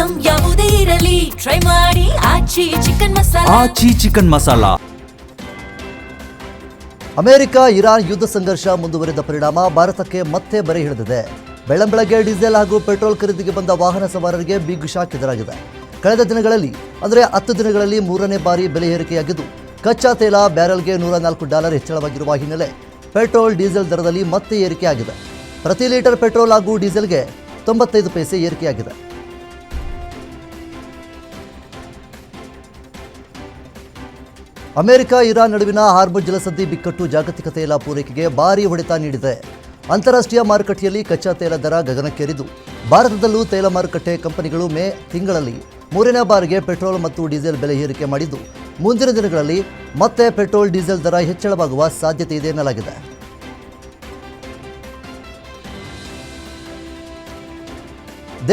Item ಯಾವುದೇ ಇರಲಿ try ಮಾಡಿ ಆಚಿ ಚಿಕನ್ ಮಸಾಲಾ. ಆಚಿ ಚಿಕನ್ ಮಸಾಲಾ. ಅಮೆರಿಕ ಇರಾನ್ ಯುದ್ಧ ಸಂಘರ್ಷ ಮುಂದುವರಿದ ಪರಿಣಾಮ ಭಾರತಕ್ಕೆ ಮತ್ತೆ ಬರೆ ಹಿಡಿದಿದೆ. ಬೆಳ್ಳಂಬೆಳಗ್ಗೆ ಡೀಸೆಲ್ ಹಾಗೂ ಪೆಟ್ರೋಲ್ ಖರೀದಿಗೆ ಬಂದ ವಾಹನ ಸವಾರರಿಗೆ ಬಿಗ್ ಶಾಕ್ ಎದುರಾಗಿದೆ. ಕಳೆದ ದಿನಗಳಲ್ಲಿ ಅಂದರೆ 10 ದಿನಗಳಲ್ಲಿ 3ನೇ ಬಾರಿ ಬೆಲೆ ಏರಿಕೆಯಾಗಿದ್ದು, ಕಚ್ಚಾ ತೈಲ ಬ್ಯಾರೆಲ್ಗೆ $104 ಹೆಚ್ಚಳವಾಗಿರುವ ಹಿನ್ನೆಲೆ ಪೆಟ್ರೋಲ್ ಡೀಸೆಲ್ ದರದಲ್ಲಿ ಮತ್ತೆ ಏರಿಕೆಯಾಗಿದೆ. ಪ್ರತಿ ಲೀಟರ್ ಪೆಟ್ರೋಲ್ ಹಾಗೂ ಡೀಸೆಲ್ಗೆ 95 ಪೈಸೆ ಏರಿಕೆಯಾಗಿದೆ. ಅಮೆರಿಕ ಇರಾನ್ ನಡುವಿನ ಹಾರ್ಮುಜ್ ಜಲಸಂಧಿ ಬಿಕ್ಕಟ್ಟು ಜಾಗತಿಕ ತೈಲ ಪೂರೈಕೆಗೆ ಭಾರೀ ಹೊಡೆತ ನೀಡಿದೆ. ಅಂತಾರಾಷ್ಟ್ರೀಯ ಮಾರುಕಟ್ಟೆಯಲ್ಲಿ ಕಚ್ಚಾ ತೈಲ ದರ ಗಗನಕ್ಕೇರಿದ್ದು, ಭಾರತದಲ್ಲೂ ತೈಲ ಮಾರುಕಟ್ಟೆ ಕಂಪನಿಗಳು ಮೇ ತಿಂಗಳಲ್ಲಿ 3ನೇ ಬಾರಿಗೆ ಪೆಟ್ರೋಲ್ ಮತ್ತು ಡೀಸೆಲ್ ಬೆಲೆ ಏರಿಕೆ ಮಾಡಿದ್ದು, ಮುಂದಿನ ದಿನಗಳಲ್ಲಿ ಮತ್ತೆ ಪೆಟ್ರೋಲ್ ಡೀಸೆಲ್ ದರ ಹೆಚ್ಚಳವಾಗುವ ಸಾಧ್ಯತೆ ಇದೆ ಎನ್ನಲಾಗಿದೆ.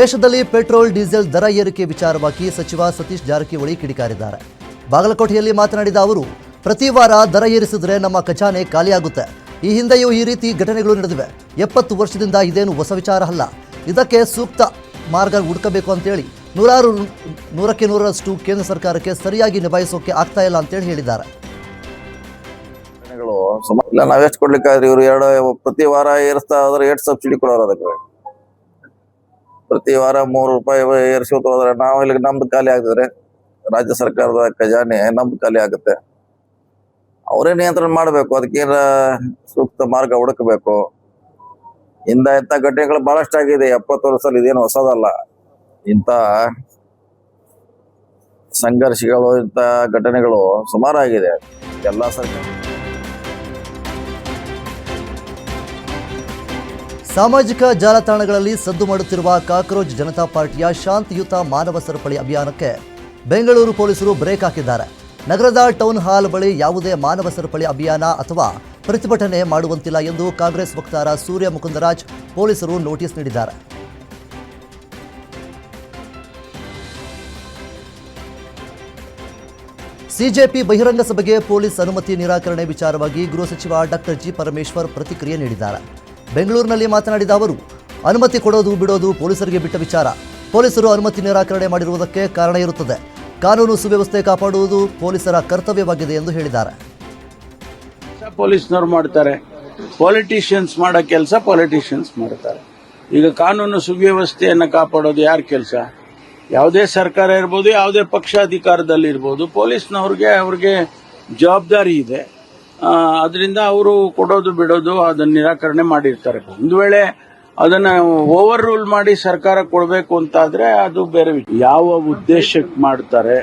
ದೇಶದಲ್ಲಿ ಪೆಟ್ರೋಲ್ ಡೀಸೆಲ್ ದರ ಏರಿಕೆ ವಿಚಾರವಾಗಿ ಸಚಿವ ಸತೀಶ್ ಜಾರಕಿಹೊಳಿ ಕಿಡಿಕಾರಿದ್ದಾರೆ. ಬಾಗಲಕೋಟೆಯಲ್ಲಿ ಮಾತನಾಡಿದ ಅವರು, ಪ್ರತಿ ವಾರ ದರ ಏರಿಸಿದ್ರೆ ನಮ್ಮ ಖಜಾನೆ ಖಾಲಿಯಾಗುತ್ತೆ. ಈ ಹಿಂದೆಯೂ ಈ ರೀತಿ ಘಟನೆಗಳು ನಡೆದಿವೆ. 70 ವರ್ಷದಿಂದ ಇದೇನು ಹೊಸ ವಿಚಾರ ಅಲ್ಲ. ಇದಕ್ಕೆ ಸೂಕ್ತ ಮಾರ್ಗ ಹುಡುಕಬೇಕು ಅಂತೇಳಿ 100ಕ್ಕೆ 100ರಷ್ಟು ಕೇಂದ್ರ ಸರ್ಕಾರಕ್ಕೆ ಸರಿಯಾಗಿ ನಿಭಾಯಿಸೋಕೆ ಆಗ್ತಾ ಇಲ್ಲ ಅಂತೇಳಿ ಹೇಳಿದ್ದಾರೆ. ಇಲ್ಲ, ನಾವೆಷ್ಟು ಕೊಡ್ಲಿಕ್ಕಾದ್ರೆ ಇವರು ಪ್ರತಿ ವಾರ ಏರಿಸ್ತಾ ಹೋದ್ರೆ ಎಷ್ಟು ಸಬ್ಸಿಡಿ ಕೊಡೋರು? ಅದಕ್ಕೆ ಪ್ರತಿ ವಾರ ₹3 ಏರಿಸ್ಕೊತ ಹೋದ್ರೆ ನಾವು ಇಲ್ಲಿ ನಮ್ದು ಖಾಲಿ ಆಗಿದ್ರೆ ರಾಜ್ಯ ಸರ್ಕಾರದ ಖಜಾನೆ ನಮ್ದು ಖಾಲಿ ಆಗುತ್ತೆ. ಅವರೇ ನಿಯಂತ್ರಣ ಮಾಡಬೇಕು. ಅದಕ್ಕೇನ ಸೂಕ್ತ ಮಾರ್ಗ ಹುಡುಕಬೇಕು. ಇಂಥ ಘಟನೆಗಳು ಬಹಳಷ್ಟು ಆಗಿದೆ. 70 ವರ್ಷದಲ್ಲಿ ಇದೇನು ಹೊಸದಲ್ಲ. ಇಂಥ ಸಂಘರ್ಷಗಳು, ಇಂಥ ಘಟನೆಗಳು ಸುಮಾರಾಗಿದೆ. ಎಲ್ಲ ಸರ್ಕಾರ ಸಾಮಾಜಿಕ ಜಾಲತಾಣಗಳಲ್ಲಿ ಸದ್ದು ಮಾಡುತ್ತಿರುವ ಕಾಕ್ರೋಚ್ ಜನತಾ ಪಾರ್ಟಿಯ ಶಾಂತಿಯುತ ಮಾನವ ಸರಪಳಿ ಅಭಿಯಾನಕ್ಕೆ ಬೆಂಗಳೂರು ಪೊಲೀಸರು ಬ್ರೇಕ್ ಹಾಕಿದ್ದಾರೆ. ನಗರದ ಟೌನ್ ಹಾಲ್ ಬಳಿ ಯಾವುದೇ ಮಾನವ ಸರಪಳಿ ಅಭಿಯಾನ ಅಥವಾ ಪ್ರತಿಭಟನೆ ಮಾಡುವಂತಿಲ್ಲ ಎಂದು ಕಾಂಗ್ರೆಸ್ ವಕ್ತಾರ ಸೂರ್ಯ ಮುಕುಂದರಾಜ್ ಪೊಲೀಸರು ನೋಟಿಸ್ ನೀಡಿದ್ದಾರೆ. ಸಿಜೆಪಿ ಬಹಿರಂಗ ಸಭೆಗೆ ಪೊಲೀಸ್ ಅನುಮತಿ ನಿರಾಕರಣೆ ವಿಚಾರವಾಗಿ ಗೃಹ ಸಚಿವ ಡಾಕ್ಟರ್ ಜಿ ಪರಮೇಶ್ವರ್ ಪ್ರತಿಕ್ರಿಯೆ ನೀಡಿದ್ದಾರೆ. ಬೆಂಗಳೂರಿನಲ್ಲಿ ಮಾತನಾಡಿದ ಅವರು, ಅನುಮತಿ ಕೊಡೋದು ಬಿಡೋದು ಪೊಲೀಸರಿಗೆ ಬಿಟ್ಟ ವಿಚಾರ. ಪೊಲೀಸರು ಅನುಮತಿ ನಿರಾಕರಣೆ ಮಾಡಿರುವುದಕ್ಕೆ ಕಾರಣ ಇರುತ್ತದೆ. ಕಾನೂನು ಸುವ್ಯವಸ್ಥೆ ಕಾಪಾಡುವುದು ಪೊಲೀಸರ ಕರ್ತವ್ಯವಾಗಿದೆ ಎಂದು ಹೇಳಿದ್ದಾರೆ. ಪೊಲೀಸ್ನವ್ರು ಮಾಡ್ತಾರೆ, ಪೊಲಿಟಿಷಿಯನ್ಸ್ ಮಾಡೋ ಕೆಲಸ ಪೊಲಿಟಿಷಿಯನ್ಸ್ ಮಾಡ್ತಾರೆ. ಈಗ ಕಾನೂನು ಸುವ್ಯವಸ್ಥೆಯನ್ನು ಕಾಪಾಡೋದು ಯಾರ ಕೆಲಸ? ಯಾವುದೇ ಸರ್ಕಾರ ಇರ್ಬೋದು, ಯಾವುದೇ ಪಕ್ಷ ಅಧಿಕಾರದಲ್ಲಿ ಇರ್ಬೋದು, ಅವ್ರಿಗೆ ಜವಾಬ್ದಾರಿ ಇದೆ. ಅದರಿಂದ ಅವರು ಕೊಡೋದು ಬಿಡೋದು ಅದನ್ನ ನಿರಾಕರಣೆ ಮಾಡಿರ್ತಾರೆ. ಒಂದು ವೇಳೆ ಅದನ್ನ ಓವರ್ ರೂಲ್ ಮಾಡಿ ಸರ್ಕಾರ ಕೊಡಬೇಕು ಅಂತಾದ್ರೆ ಅದು ಬೇರೆ. ಯಾವ ಉದ್ದೇಶಕ್ಕೆ ಮಾಡ್ತಾರೆ?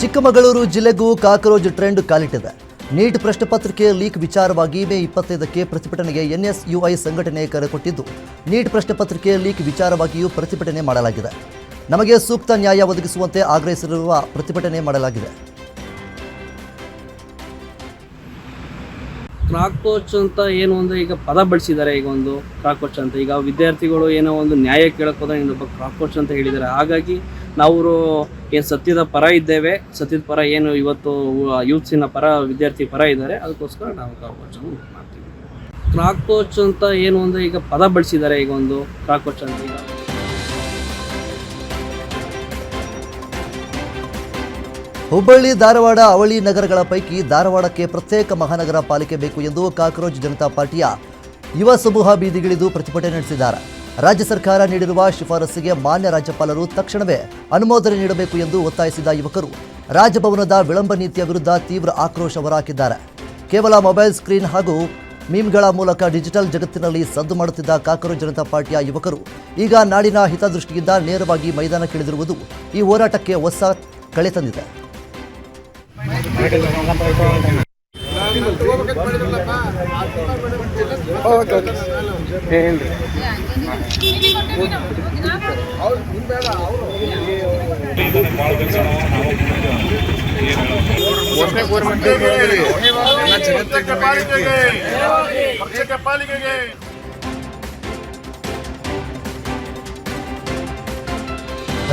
ಚಿಕ್ಕಮಗಳೂರು ಜಿಲ್ಲೆಗೂ ಕಾಕ್ರೋಚ್ ಟ್ರೆಂಡ್ ಕಾಲಿಟ್ಟಿದೆ. ನೀಟ್ ಪ್ರಶ್ನೆ ಪತ್ರಿಕೆ ಲೀಕ್ ವಿಚಾರವಾಗಿ ಮೇ 25ಕ್ಕೆ ಪ್ರತಿಭಟನೆಗೆ NSUI ಸಂಘಟನೆ ಕರೆ ಕೊಟ್ಟಿದ್ದು, ನೀಟ್ ಪ್ರಶ್ನೆ ಪತ್ರಿಕೆ ಲೀಕ್ ವಿಚಾರವಾಗಿಯೂ ಪ್ರತಿಭಟನೆ ಮಾಡಲಾಗಿದೆ. ನಮಗೆ ಸೂಕ್ತ ನ್ಯಾಯ ಒದಗಿಸುವಂತೆ ಆಗ್ರಹಿಸಿರುವ ಪ್ರತಿಭಟನೆ ಮಾಡಲಾಗಿದೆ. ಕ್ರಾಕೋಚ್ ಅಂತ ಏನು ಒಂದು ಈಗ ಪದ ಬಳಸಿದ್ದಾರೆ. ಈಗ ಒಂದು ಕ್ರಾಕೋಚ್ ಅಂತ ಈಗ ವಿದ್ಯಾರ್ಥಿಗಳು ಏನೋ ಒಂದು ನ್ಯಾಯ ಕೇಳಕ್ಕೆ ಹೋದಾಗ ಇನ್ನೊಬ್ಬ ಕ್ರಾಕೋಚ್ ಅಂತ ಹೇಳಿದ್ದಾರೆ. ಹಾಗಾಗಿ ನಾವು ಏನು ಸತ್ಯದ ಪರ ಇದ್ದೇವೆ, ಸತ್ಯದ ಪರ ಏನು ಇವತ್ತು ಯೂತ್ಸಿನ ಪರ ವಿದ್ಯಾರ್ಥಿ ಪರ ಇದ್ದಾರೆ, ಅದಕ್ಕೋಸ್ಕರ ನಾವು ಕ್ರಾಕೋಚ್ ಮಾಡ್ತೀವಿ. ಕ್ರಾಕೋಚ್ ಅಂತ ಏನು ಒಂದು ಈಗ ಪದ ಬಳಸಿದ್ದಾರೆ. ಈಗ ಒಂದು ಕ್ರಾಕೋಚ್ ಅಂತ ಈಗ ಹುಬ್ಬಳ್ಳಿ, ಧಾರವಾಡ, ಅವಳಿ ನಗರಗಳ ಪೈಕಿ ಧಾರವಾಡಕ್ಕೆ ಪ್ರತ್ಯೇಕ ಮಹಾನಗರ ಪಾಲಿಕೆ ಬೇಕು ಎಂದು ಕಾಕ್ರೋಚ್ ಜನತಾ ಪಾರ್ಟಿಯ ಯುವ ಸಮೂಹ ಬೀದಿಗಿಳಿದು ಪ್ರತಿಭಟನೆ ನಡೆಸಿದ್ದಾರೆ. ರಾಜ್ಯ ಸರ್ಕಾರ ನೀಡಿರುವ ಶಿಫಾರಸ್ಸಿಗೆ ಮಾನ್ಯ ರಾಜ್ಯಪಾಲರು ತಕ್ಷಣವೇ ಅನುಮೋದನೆ ನೀಡಬೇಕು ಎಂದು ಒತ್ತಾಯಿಸಿದ ಯುವಕರು ರಾಜಭವನದ ವಿಳಂಬ ನೀತಿಯ ವಿರುದ್ಧ ತೀವ್ರ ಆಕ್ರೋಶ ಹೊರಹಾಕಿದ್ದಾರೆ. ಕೇವಲ ಮೊಬೈಲ್ ಸ್ಕ್ರೀನ್ ಹಾಗೂ ಮೀಮ್ಗಳ ಮೂಲಕ ಡಿಜಿಟಲ್ ಜಗತ್ತಿನಲ್ಲಿ ಸದ್ದು ಮಾಡುತ್ತಿದ್ದ ಕಾಕ್ರೋಚ್ ಜನತಾ ಪಾರ್ಟಿಯ ಯುವಕರು ಈಗ ನಾಡಿನ ಹಿತದೃಷ್ಟಿಯಿಂದ ನೇರವಾಗಿ ಮೈದಾನಕ್ಕಿಳಿದಿರುವುದು ಈ ಹೋರಾಟಕ್ಕೆ ಹೊಸ ಕಳೆ ತಂದಿದೆ.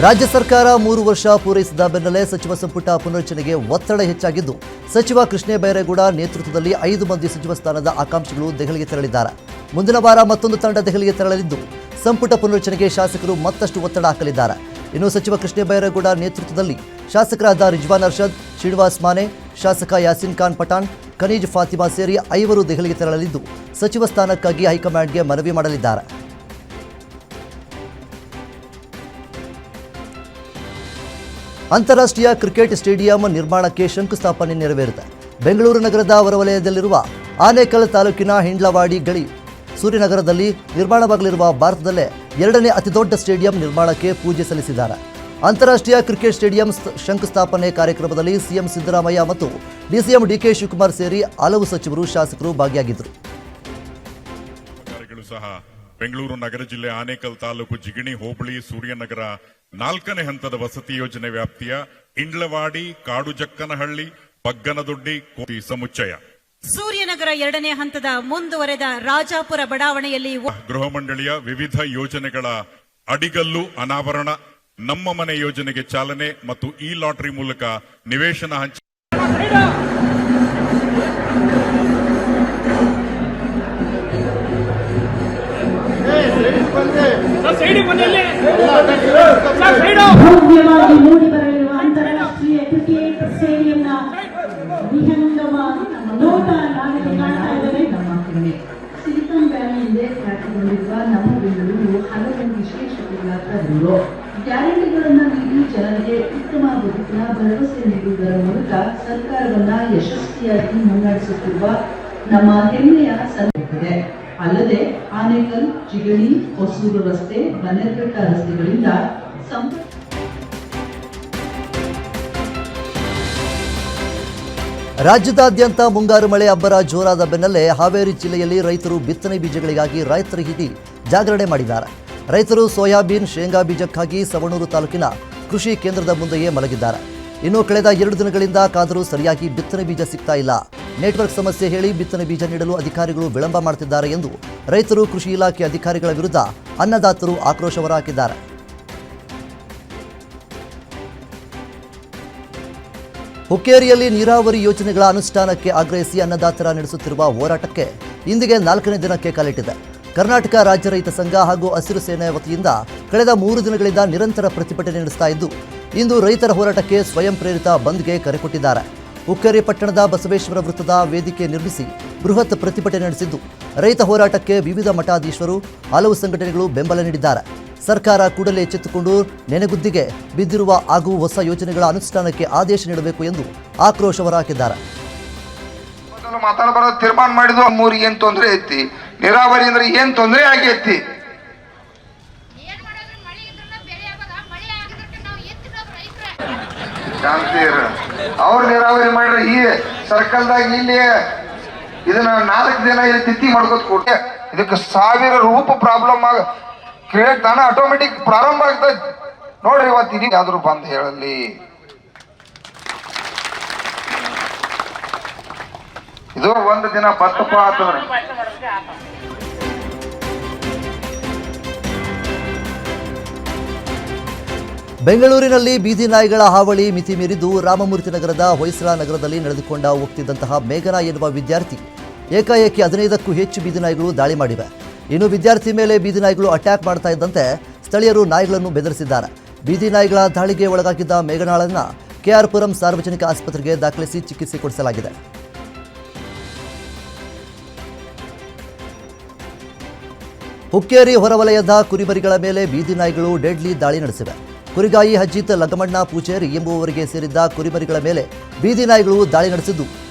ರಾಜ್ಯ ಸರ್ಕಾರ 3 ವರ್ಷ ಪೂರೈಸಿದ ಬೆನ್ನಲ್ಲೇ ಸಚಿವ ಸಂಪುಟ ಪುನರ್ರಚನೆಗೆ ಒತ್ತಡ ಹೆಚ್ಚಾಗಿದ್ದು ಸಚಿವ ಕೃಷ್ಣ ಬೈರೇಗೌಡ ನೇತೃತ್ವದಲ್ಲಿ 5 ಮಂದಿ ಸಚಿವ ಸ್ಥಾನದ ಆಕಾಂಕ್ಷಿಗಳು ದೆಹಲಿಗೆ ತೆರಳಿದ್ದಾರೆ. ಮುಂದಿನ ವಾರ ಮತ್ತೊಂದು ತಂಡ ದೆಹಲಿಗೆ ತೆರಳಲಿದ್ದು ಸಂಪುಟ ಪುನರ್ರಚನೆಗೆ ಶಾಸಕರು ಮತ್ತಷ್ಟು ಒತ್ತಡ ಹಾಕಲಿದ್ದಾರೆ. ಇನ್ನು ಸಚಿವ ಕೃಷ್ಣ ಬೈರೇಗೌಡ ನೇತೃತ್ವದಲ್ಲಿ ಶಾಸಕರಾದ ರಿಜ್ವಾನ್ ಅರ್ಷದ್, ಶ್ರೀನಿವಾಸ್ ಮಾನೆ, ಶಾಸಕ ಯಾಸಿನ್ ಖಾನ್ ಪಠಾಣ್, ಖನೀಜ್ ಫಾತಿಮಾ ಸೇರಿ 5 ದೆಹಲಿಗೆ ತೆರಳಲಿದ್ದು ಸಚಿವ ಸ್ಥಾನಕ್ಕಾಗಿ ಹೈಕಮಾಂಡ್ಗೆ ಮನವಿ ಮಾಡಲಿದ್ದಾರೆ. ಅಂತಾರಾಷ್ಟ್ರೀಯ ಕ್ರಿಕೆಟ್ ಸ್ಟೇಡಿಯಂ ನಿರ್ಮಾಣಕ್ಕೆ ಶಂಕುಸ್ಥಾಪನೆ ನೆರವೇರಿದೆ. ಬೆಂಗಳೂರು ನಗರದ ಹೊರವಲಯದಲ್ಲಿರುವ ಆನೇಕಲ್ ತಾಲೂಕಿನ ಹಿಂಡ್ಲವಾಡಿ ಗಳಿ ಸೂರ್ಯನಗರದಲ್ಲಿ ನಿರ್ಮಾಣವಾಗಲಿರುವ ಭಾರತದಲ್ಲೇ 2ನೇ ಅತಿದೊಡ್ಡ ಸ್ಟೇಡಿಯಂ ನಿರ್ಮಾಣಕ್ಕೆ ಪೂಜೆ ಸಲ್ಲಿಸಿದ್ದಾರೆ. ಅಂತಾರಾಷ್ಟ್ರೀಯ ಕ್ರಿಕೆಟ್ ಸ್ಟೇಡಿಯಂ ಶಂಕುಸ್ಥಾಪನೆ ಕಾರ್ಯಕ್ರಮದಲ್ಲಿ ಸಿಎಂ ಸಿದ್ದರಾಮಯ್ಯ ಮತ್ತು ಡಿಸಿಎಂ ಡಿಕೆ ಶಿವಕುಮಾರ್ ಸೇರಿ ಹಲವು ಸಚಿವರು, ಶಾಸಕರು ಭಾಗಿಯಾಗಿದ್ದರು. ಸಹ ಬೆಂಗಳೂರು ನಗರ ಜಿಲ್ಲೆ ಆನೇಕಲ್ ತಾಲೂಕು ಜಿಗಣಿ ಹೋಬಳಿ ಸೂರ್ಯನಗರ 4ನೇ ಹಂತದ ವಸತಿ ಯೋಜನೆ ವ್ಯಾಪ್ತಿಯ ಇಂಡ್ಲವಾಡಿ, ಕಾಡುಜಕ್ಕನಹಳ್ಳಿ, ಬಗ್ಗನದೊಡ್ಡಿ ಸಮುಚ್ಚಯ ಸೂರ್ಯನಗರ 2ನೇ ಹಂತದ ಮುಂದುವರೆದ ರಾಜಾಪುರ ಬಡಾವಣೆಯಲ್ಲಿ ಗೃಹ ಮಂಡಳಿಯ ವಿವಿಧ ಯೋಜನೆಗಳ ಅಡಿಗಲ್ಲು ಅನಾವರಣ, ನಮ್ಮ ಮನೆ ಯೋಜನೆಗೆ ಚಾಲನೆ ಮತ್ತು ಇ ಲಾಟರಿ ಮೂಲಕ ನಿವೇಶನ ಹಂಚಿಕೆ. ಭವ್ಯವಾಗಿ ಮೂಡಿ ಬರಲಿರುವ ಅಂತಾರಾಷ್ಟ್ರೀಯ ಕ್ರಿಕೆಟ್ ಸ್ಟೇಡಿಯಂನ ವಿಹಂಗಮ ನೋಟ ನಾವಿಲ್ಲಿ ಕಾಣ್ತಾ ಇದ್ದೇವೆ. ನಮ್ಮ ಸಿಲಿಕಾನ್ ವ್ಯಾಲಿಯಿಂದ ಖ್ಯಾತಿಗೊಂಡಿರುವ ನಮ್ಮ ಬೆಂಗಳೂರು ಹಲವು ವಿಶೇಷತೆಗಳಾಗಿರುವ ಗ್ಯಾರಂಟಿಗಳನ್ನು ನೀಡಿ ಜನರಿಗೆ ಉತ್ತಮ ಬದುಕಿನ ಭರವಸೆ ನೀಡುವುದರ ಮೂಲಕ ಸರ್ಕಾರವನ್ನ ಯಶಸ್ವಿಯಾಗಿ ಮುನ್ನಡೆಸುತ್ತಿರುವ ನಮ್ಮ ಹೆಮ್ಮೆಯ ಸಂಘಟನೆ. ಅಲ್ಲದೆ ಆನೇಕಲ್, ಜಿಗಣಿ, ಹೊಸೂರು ರಸ್ತೆ, ಬನ್ನೇರ್ಘಟ್ಟ ರಸ್ತೆಗಳಿಂದ ರಾಜ್ಯದಾದ್ಯಂತ ಮುಂಗಾರು ಮಳೆ ಅಬ್ಬರ ಜೋರಾದ ಬೆನ್ನಲ್ಲೇ ಹಾವೇರಿ ಜಿಲ್ಲೆಯಲ್ಲಿ ರೈತರು ಬಿತ್ತನೆ ಬೀಜಗಳಿಗಾಗಿ ರೈತರಿಗೆ ಜಾಗರಣೆ ಮಾಡಿದ್ದಾರೆ. ರೈತರು ಸೋಯಾಬೀನ್, ಶೇಂಗಾ ಬೀಜಕ್ಕಾಗಿ ಸವಣೂರು ತಾಲೂಕಿನ ಕೃಷಿ ಕೇಂದ್ರದ ಮುಂದೆಯೇ ಮಲಗಿದ್ದಾರೆ. ಇನ್ನು ಕಳೆದ 2 ದಿನಗಳಿಂದ ಕಾದರೂ ಸರಿಯಾಗಿ ಬಿತ್ತನೆ ಬೀಜ ಸಿಗ್ತಾ ಇಲ್ಲ. ನೆಟ್ವರ್ಕ್ ಸಮಸ್ಯೆ ಹೇಳಿ ಬಿತ್ತನೆ ಬೀಜ ನೀಡಲು ಅಧಿಕಾರಿಗಳು ವಿಳಂಬ ಮಾಡುತ್ತಿದ್ದಾರೆ ಎಂದು ರೈತರು ಕೃಷಿ ಇಲಾಖೆ ಅಧಿಕಾರಿಗಳ ವಿರುದ್ಧ ಅನ್ನದಾತರು ಆಕ್ರೋಶ ಹೊರಹಾಕಿದ್ದಾರೆ. ಹುಕ್ಕೇರಿಯಲ್ಲಿ ನೀರಾವರಿ ಯೋಜನೆಗಳ ಅನುಷ್ಠಾನಕ್ಕೆ ಆಗ್ರಹಿಸಿ ಅನ್ನದಾತರ ನಡೆಸುತ್ತಿರುವ ಹೋರಾಟಕ್ಕೆ ಇಂದಿಗೆ 4ನೇ ದಿನಕ್ಕೆ ಕಾಲಿಟ್ಟಿದೆ. ಕರ್ನಾಟಕ ರಾಜ್ಯ ರೈತ ಸಂಘ ಹಾಗೂ ಹಸಿರು ಸೇನೆ ವತಿಯಿಂದ ಕಳೆದ 3 ದಿನಗಳಿಂದ ನಿರಂತರ ಪ್ರತಿಭಟನೆ ನಡೆಸ್ತಾ ಇದ್ದು ಇಂದು ರೈತರ ಹೋರಾಟಕ್ಕೆ ಸ್ವಯಂ ಪ್ರೇರಿತ ಬಂದ್ಗೆ ಕರೆ ಕೊಟ್ಟಿದ್ದಾರೆ. ಹುಕ್ಕೇರಿ ಪಟ್ಟಣದ ಬಸವೇಶ್ವರ ವೃತ್ತದ ವೇದಿಕೆ ನಿರ್ಮಿಸಿ ಬೃಹತ್ ಪ್ರತಿಭಟನೆ ನಡೆಸಿದ್ದು ರೈತ ಹೋರಾಟಕ್ಕೆ ವಿವಿಧ ಮಠಾಧೀಶರು, ಹಲವು ಸಂಘಟನೆಗಳು ಬೆಂಬಲ ನೀಡಿದ್ದಾರೆ. ಸರ್ಕಾರ ಕೂಡಲೇ ಎಚ್ಚೆತ್ತುಕೊಂಡು ನೆನೆಗುದ್ದಿಗೆ ಬಿದ್ದಿರುವ ಹಾಗೂ ಹೊಸ ಯೋಜನೆಗಳ ಅನುಷ್ಠಾನಕ್ಕೆ ಆದೇಶ ನೀಡಬೇಕು ಎಂದು ಆಕ್ರೋಶ ಹೊರಹಾಕಿದ್ದಾರೆ. ಮಾತಾಡಬಾರದು ತೀರ್ಮಾನ ಮಾಡಿದ್ವು. ನಮ್ಮೂರಿಗೆ ಏನ್ ತೊಂದರೆ ಐತಿ, ನೀರಾವರಿ ಅಂದ್ರೆ ಏನ್ ತೊಂದರೆ ಆಗೈತಿ. ಅವ್ರ ನೀರಾವರಿ ಮಾಡ್ರೆ ಈ ಸರ್ಕಲ್ದಾಗ ಇಲ್ಲಿ ಇದನ್ನ 4 ದಿನ ಇಲ್ಲಿ ತಿಥಿ ಮಾಡ್ಕೋತ ಕೊಟ್ಟೆ ಇದಕ್ಕೆ 1000 ರೂಪ ಪ್ರಾಬ್ಲಮ್ ಕ್ರಿಯೇಟ್ ತಾನ ಆಟೋಮೆಟಿಕ್ ಪ್ರಾರಂಭ ಆಗ್ತದೆ ನೋಡ್ರಿ. ಇವತ್ತು ಇದೀಗ ಯಾವ್ದು ಬಂದ್ ಹೇಳಲಿ. ಇದು 1 ದಿನ ಬತ್ತಪ್ಪ ಆತಂದ್ರೆ ಬೆಂಗಳೂರಿನಲ್ಲಿ ಬೀದಿ ನಾಯಿಗಳ ಹಾವಳಿ ಮಿತಿ ಮೀರಿದ್ದು ರಾಮಮೂರ್ತಿ ನಗರದ ಹೊಯ್ಸಳ ನಗರದಲ್ಲಿ ನಡೆದುಕೊಂಡು ಹೋಗ್ತಿದ್ದಂತಹ ಮೇಘನಾ ಎನ್ನುವ ವಿದ್ಯಾರ್ಥಿ ಏಕಾಏಕಿ 15ಕ್ಕೂ ಹೆಚ್ಚು ಬೀದಿ ನಾಯಿಗಳು ದಾಳಿ ಮಾಡಿವೆ. ಇನ್ನು ವಿದ್ಯಾರ್ಥಿ ಮೇಲೆ ಬೀದಿ ನಾಯಿಗಳು ಅಟ್ಯಾಕ್ ಮಾಡ್ತಾ ಇದ್ದಂತೆ ಸ್ಥಳೀಯರು ನಾಯಿಗಳನ್ನು ಬೆದರಿಸಿದ್ದಾರೆ. ಬೀದಿ ನಾಯಿಗಳ ದಾಳಿಗೆ ಒಳಗಾಗಿದ್ದ ಮೇಘನಾಳನ್ನು ಕೆಆರ್ ಪುರಂ ಸಾರ್ವಜನಿಕ ಆಸ್ಪತ್ರೆಗೆ ದಾಖಲಿಸಿ ಚಿಕಿತ್ಸೆ ಕೊಡಿಸಲಾಗಿದೆ. ಹುಕ್ಕೇರಿ ಹೊರವಲಯದ ಕುರಿಮರಿಗಳ ಮೇಲೆ ಬೀದಿ ನಾಯಿಗಳು ಡೆಡ್ಲಿ ದಾಳಿ ನಡೆಸಿವೆ. ಕುರಿಗಾಯಿ ಅಜಿತ್ ಲಗಮಣ್ಣ ಪೂಜೇರಿ ಎಂಬುವವರಿಗೆ ಸೇರಿದ್ದ ಕುರಿಮರಿಗಳ ಮೇಲೆ ಬೀದಿ ನಾಯಿಗಳು ದಾಳಿ ನಡೆಸಿದ್ದು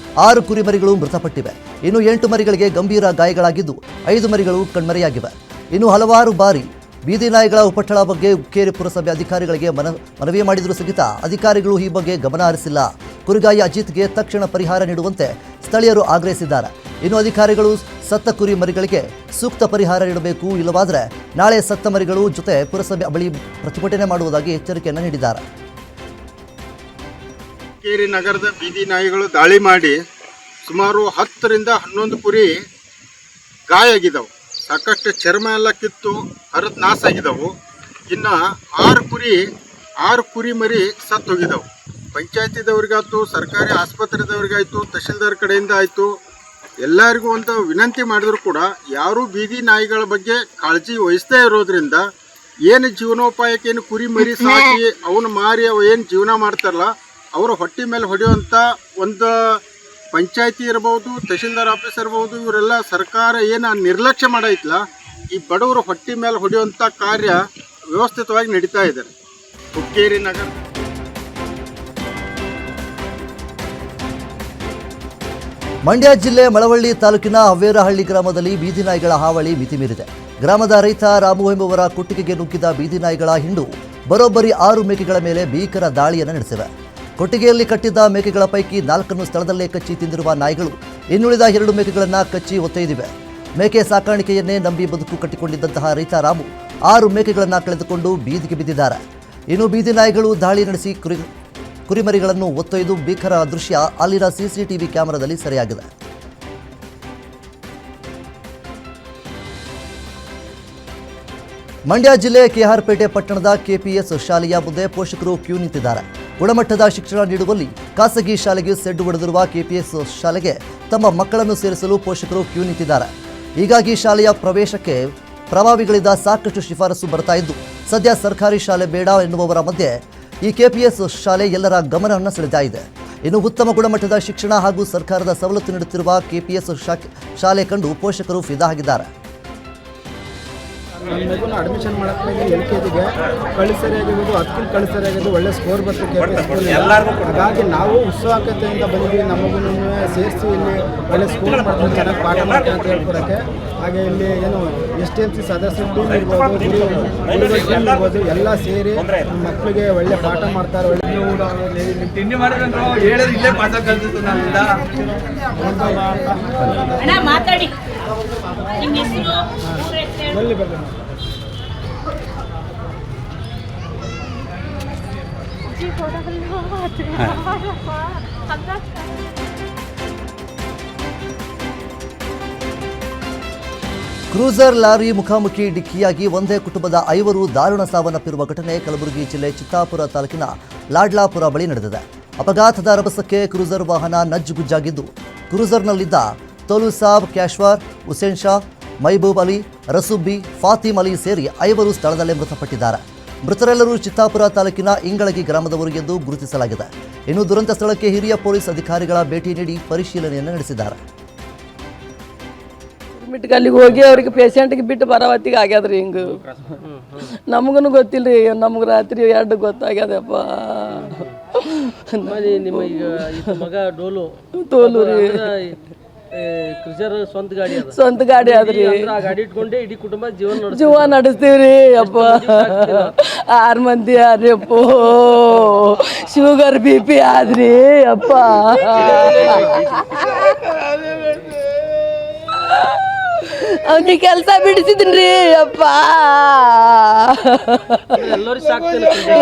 6 ಕುರಿಮರಿಗಳು ಮೃತಪಟ್ಟಿವೆ. ಇನ್ನು 8 ಮರಿಗಳಿಗೆ ಗಂಭೀರ ಗಾಯಗಳಾಗಿದ್ದು 5 ಮರಿಗಳು ಕಣ್ಮರೆಯಾಗಿವೆ. ಇನ್ನು ಹಲವಾರು ಬಾರಿ ಬೀದಿ ನಾಯಿಗಳ ಉಪಟಳ ಬಗ್ಗೆ ಹುಕ್ಕೇರಿ ಪುರಸಭೆ ಅಧಿಕಾರಿಗಳಿಗೆ ಮನವಿ ಮಾಡಿದರೂ ಸಹಿತ ಅಧಿಕಾರಿಗಳು ಈ ಬಗ್ಗೆ ಗಮನ ಹರಿಸಿಲ್ಲ. ಕುರಿಗಾಯಿ ಅಜಿತ್ಗೆ ತಕ್ಷಣ ಪರಿಹಾರ ನೀಡುವಂತೆ ಸ್ಥಳೀಯರು ಆಗ್ರಹಿಸಿದ್ದಾರೆ. ಇನ್ನು ಅಧಿಕಾರಿಗಳು ಸತ್ತ ಕುರಿ ಮರಿಗಳಿಗೆ ಸೂಕ್ತ ಪರಿಹಾರ ನೀಡಬೇಕು, ಇಲ್ಲವಾದರೆ ನಾಳೆ ಸತ್ತ ಮರಿಗಳು ಜೊತೆ ಪುರಸಭೆ ಬಳಿ ಪ್ರತಿಭಟನೆ ಮಾಡುವುದಾಗಿ ಎಚ್ಚರಿಕೆಯನ್ನು ನೀಡಿದ್ದಾರೆ. ಹುಕ್ಕೇರಿ ನಗರದ ಬೀದಿ ನಾಯಿಗಳು ದಾಳಿ ಮಾಡಿ ಸುಮಾರು 10ರಿಂದ 11 ಕುರಿ ಗಾಯ ಆಗಿದ್ದವು. ಸಾಕಷ್ಟು ಚರ್ಮ ಎಲ್ಲ ಕಿತ್ತು ಹರಿದು ನಾಶ ಆಗಿದ್ದವು. ಇನ್ನು 6 ಕುರಿ 6 ಕುರಿ ಮರಿ ಸತ್ತು ಹೋಗಿದ್ದಾವೆ. ಪಂಚಾಯತಿದವ್ರಿಗಾಯ್ತು, ಸರ್ಕಾರಿ ಆಸ್ಪತ್ರೆದವ್ರಿಗಾಯ್ತು, ತಹಶೀಲ್ದಾರ್ ಕಡೆಯಿಂದ ಆಯಿತು, ಎಲ್ಲರಿಗೂ ಒಂದು ವಿನಂತಿ ಮಾಡಿದ್ರು ಕೂಡ ಯಾರೂ ಬೀದಿ ನಾಯಿಗಳ ಬಗ್ಗೆ ಕಾಳಜಿ ವಹಿಸದೇ ಇರೋದ್ರಿಂದ ಏನು ಜೀವನೋಪಾಯಕ್ಕೆ ಏನು ಕುರಿ ಮರಿ ಸಾಕಿ ಅವನು ಮಾರಿ ಅವು ಏನು ಜೀವನ ಮಾಡ್ತಾರಲ್ಲ ಅವರ ಹೊಟ್ಟೆ ಮೇಲೆ ಹೊಡೆಯುವಂಥ ಒಂದು ಪಂಚಾಯತಿ ಇರ್ಬೋದು, ತಹಶೀಲ್ದಾರ್ ಆಫೀಸ್ ಇರ್ಬೋದು, ಇವರೆಲ್ಲ ಸರ್ಕಾರ ಏನು ನಿರ್ಲಕ್ಷ್ಯ ಮಾಡೈತಲ್ಲ, ಈ ಬಡವರು ಹೊಟ್ಟೆ ಮೇಲೆ ಹೊಡೆಯುವಂಥ ಕಾರ್ಯ ವ್ಯವಸ್ಥಿತವಾಗಿ ನಡೀತಾ ಇದೆ. ಹುಕ್ಕೇರಿ ನಗರ ಮಂಡ್ಯ ಜಿಲ್ಲೆ ಮಳವಳ್ಳಿ ತಾಲೂಕಿನ ಅವ್ವೇರಹಳ್ಳಿ ಗ್ರಾಮದಲ್ಲಿ ಬೀದಿ ನಾಯಿಗಳ ಹಾವಳಿ ಮಿತಿ ಮೀರಿದೆ. ಗ್ರಾಮದ ರೈತ ರಾಮು ಎಂಬುವರ ಕೊಟ್ಟಿಗೆಗೆ ನುಗ್ಗಿದ ಬೀದಿ ನಾಯಿಗಳ ಹಿಂಡು ಬರೋಬ್ಬರಿ 6 ಮೇಕೆಗಳ ಮೇಲೆ ಭೀಕರ ದಾಳಿಯನ್ನು ನಡೆಸಿವೆ. ಕೊಟ್ಟಿಗೆಯಲ್ಲಿ ಕಟ್ಟಿದ್ದ ಮೇಕೆಗಳ ಪೈಕಿ 4 ಸ್ಥಳದಲ್ಲೇ ಕಚ್ಚಿ ತಿಂದಿರುವ ನಾಯಿಗಳು ಇನ್ನುಳಿದ 2 ಮೇಕೆಗಳನ್ನು ಕಚ್ಚಿ ಒತ್ತೆಯ್ದಿವೆ. ಮೇಕೆ ಸಾಕಾಣಿಕೆಯನ್ನೇ ನಂಬಿ ಬದುಕು ಕಟ್ಟಿಕೊಂಡಿದ್ದಂತಹ ರೈತ ರಾಮು 6 ಮೇಕೆಗಳನ್ನು ಕಳೆದುಕೊಂಡು ಬೀದಿಗೆ ಬಿದ್ದಿದ್ದಾರೆ. ಇನ್ನು ಬೀದಿ ನಾಯಿಗಳು ದಾಳಿ ನಡೆಸಿ ಕುರಿಮರಿಗಳನ್ನು ಒತ್ತೊಯ್ದು ಭೀಕರ ದೃಶ್ಯ ಅಲ್ಲಿನ ಸಿಸಿಟಿವಿ ಕ್ಯಾಮೆರಾದಲ್ಲಿ ಸೆರೆಯಾಗಿದೆ. ಮಂಡ್ಯ ಜಿಲ್ಲೆ ಕೆಆರ್ಪೇಟೆ ಪಟ್ಟಣದ ಕೆಪಿಎಸ್ ಶಾಲೆಯ ಮುಂದೆ ಪೋಷಕರು ಕ್ಯೂ ನಿಂತಿದ್ದಾರೆ. ಗುಣಮಟ್ಟದ ಶಿಕ್ಷಣ ನೀಡುವಲ್ಲಿ ಖಾಸಗಿ ಶಾಲೆಗೆ ಸೆಡ್ಡು ಹೊಡೆದಿರುವ ಕೆಪಿಎಸ್ ಶಾಲೆಗೆ ತಮ್ಮ ಮಕ್ಕಳನ್ನು ಸೇರಿಸಲು ಪೋಷಕರು ಕ್ಯೂ ನಿಂತಿದ್ದಾರೆ. ಹೀಗಾಗಿ ಶಾಲೆಯ ಪ್ರವೇಶಕ್ಕೆ ಪ್ರಭಾವಿಗಳಿಂದ ಸಾಕಷ್ಟು ಶಿಫಾರಸು ಬರ್ತಾ ಇದ್ದು, ಸದ್ಯ ಸರ್ಕಾರಿ ಶಾಲೆ ಬೇಡ ಎನ್ನುವವರ ಮಧ್ಯೆ ಈ ಕೆಪಿಎಸ್ ಶಾಲೆ ಎಲ್ಲರ ಗಮನವನ್ನು ಸೆಳೆತಾ ಇದೆ. ಇನ್ನು ಉತ್ತಮ ಗುಣಮಟ್ಟದ ಶಿಕ್ಷಣ ಹಾಗೂ ಸರ್ಕಾರದ ಸವಲತ್ತು ನೀಡುತ್ತಿರುವ ಕೆಪಿಎಸ್ ಶಾಲೆ ಕಂಡು ಪೋಷಕರು ಫಿದಾ ಆಗಿದ್ದಾರೆ. ನನ್ನ ಮಗುನ ಅಡ್ಮಿಷನ್ ಮಾಡೋಕ್ಕೆ LKGಗೆ ಕಳಿಸರಿಯಾಗಿರ್ಬೋದು, 10 ಕಳಿಸರಿಯಾಗಿದ್ದು ಒಳ್ಳೆ ಸ್ಕೋರ್ ಬರ್ತು ಹಾಗಾಗಿ ನಾವು ಉತ್ಸಾಹತೆಯಿಂದ ಬಂದ್ವಿ. ನಮ್ಮ ಮಗುನೂ ಸೇರಿಸಿ ಇಲ್ಲಿ ಒಳ್ಳೆ ಸ್ಕೋರ್ ಮಾಡ್ತಾರೆ, ಚೆನ್ನಾಗಿ ಪಾಠ ಮಾಡ್ತಾರೆ ಅಂತ ಹೇಳ್ಕೊಡೋಕ್ಕೆ. ಹಾಗೆ ಇಲ್ಲಿ ಏನು STMC ಸದಸ್ಯರು ಟೀಮ್ ಇರ್ಬೋದು, ಟೀಮ್ ಇರ್ಬೋದು, ಎಲ್ಲ ಸೇರಿ ನಮ್ಮ ಮಕ್ಕಳಿಗೆ ಒಳ್ಳೆ ಪಾಠ ಮಾಡ್ತಾರೆ. ಒಳ್ಳೆ ತಿಂಡಿ ಮಾಡಿದ್ರೆ ಹೇಳೋದು ಇಲ್ಲೇ ಪಾಠ ಕಲಿತು ನನ್ನಿಂದ ಮಾತಾಡಿ. ಕ್ರೂಸರ್ ಲಾರಿ ಮುಖಾಮುಖಿ ಡಿಕ್ಕಿಯಾಗಿ ಒಂದೇ ಕುಟುಂಬದ 5 ದಾರುಣ ಸಾವನ್ನಪ್ಪಿರುವ ಘಟನೆ ಕಲಬುರಗಿ ಜಿಲ್ಲೆ ಚಿತ್ತಾಪುರ ತಾಲೂಕಿನ ಲಾಡ್ಲಾಪುರ ಬಳಿ ನಡೆದಿದೆ. ಅಪಘಾತದ ರಭಸಕ್ಕೆ ಕ್ರೂಸರ್ ವಾಹನ ನಜ್ಜುಗುಜ್ಜಾಗಿದ್ದು, ಕ್ರೂಸರ್ನಲ್ಲಿದ್ದ ತೋಲು ಸಾಬ್, ಕ್ಯಾಶ್ವಾರ್, ಹುಸೇನ್ ಶಾ, ಮೈಬೂಬ್ ಅಲಿ, ರಸೂಬಿ, ಫಾತಿಮ್ ಅಲಿ ಸೇರಿ 5 ಸ್ಥಳದಲ್ಲೇ ಮೃತಪಟ್ಟಿದ್ದಾರೆ. ಮೃತರೆಲ್ಲರೂ ಚಿತ್ತಾಪುರ ತಾಲೂಕಿನ ಇಂಗಳಗಿ ಗ್ರಾಮದವರು ಎಂದು ಗುರುತಿಸಲಾಗಿದೆ. ಇನ್ನು ದುರಂತ ಸ್ಥಳಕ್ಕೆ ಹಿರಿಯ ಪೊಲೀಸ್ ಅಧಿಕಾರಿಗಳ ಭೇಟಿ ನೀಡಿ ಪರಿಶೀಲನೆಯನ್ನು ನಡೆಸಿದ್ದಾರೆ. ಅಲ್ಲಿಗೆ ಹೋಗಿ ಅವ್ರಿಗೆ ಪೇಷಂಟ್ಗೆ ಬಿಟ್ಟು ಬರೋ ಹೊತ್ತಿಗೆ ಆಗ್ಯಾದ್ರಿ. ಹಿಂಗೆ ನಮಗೂ ಗೊತ್ತಿಲ್ಲ ರೀ, ನಮ್ಗೆ ರಾತ್ರಿ 2 ಗೊತ್ತಾಗ್ಯದಪ್ಪ. ನಿಮ್ಮ ಈಗ ಮಗ ತೋಲು ರೀ, ಕ್ರೂಸರ್ ಸ್ವಂತ ಗಾಡಿ ಆದ್ರಿ. ಆ ಗಾಡಿ ಇಟ್ಕೊಂಡೆ ಇಡೀ ಕುಟುಂಬ ಜೀವ ನಡೆಸ್ತೀವ್ರಿ ಅಪ್ಪ. 6 ಮಂದಿ ಆದ್ರಿ ಅಪ್ಪ. ಶುಗರ್ BP ಆದ್ರಿ ಅಪ್ಪ. ಅವ್ನಿಗೆ ಕೆಲಸ ಬಿಡಿಸಿದ್ರಿ ಅಪ್ಪ.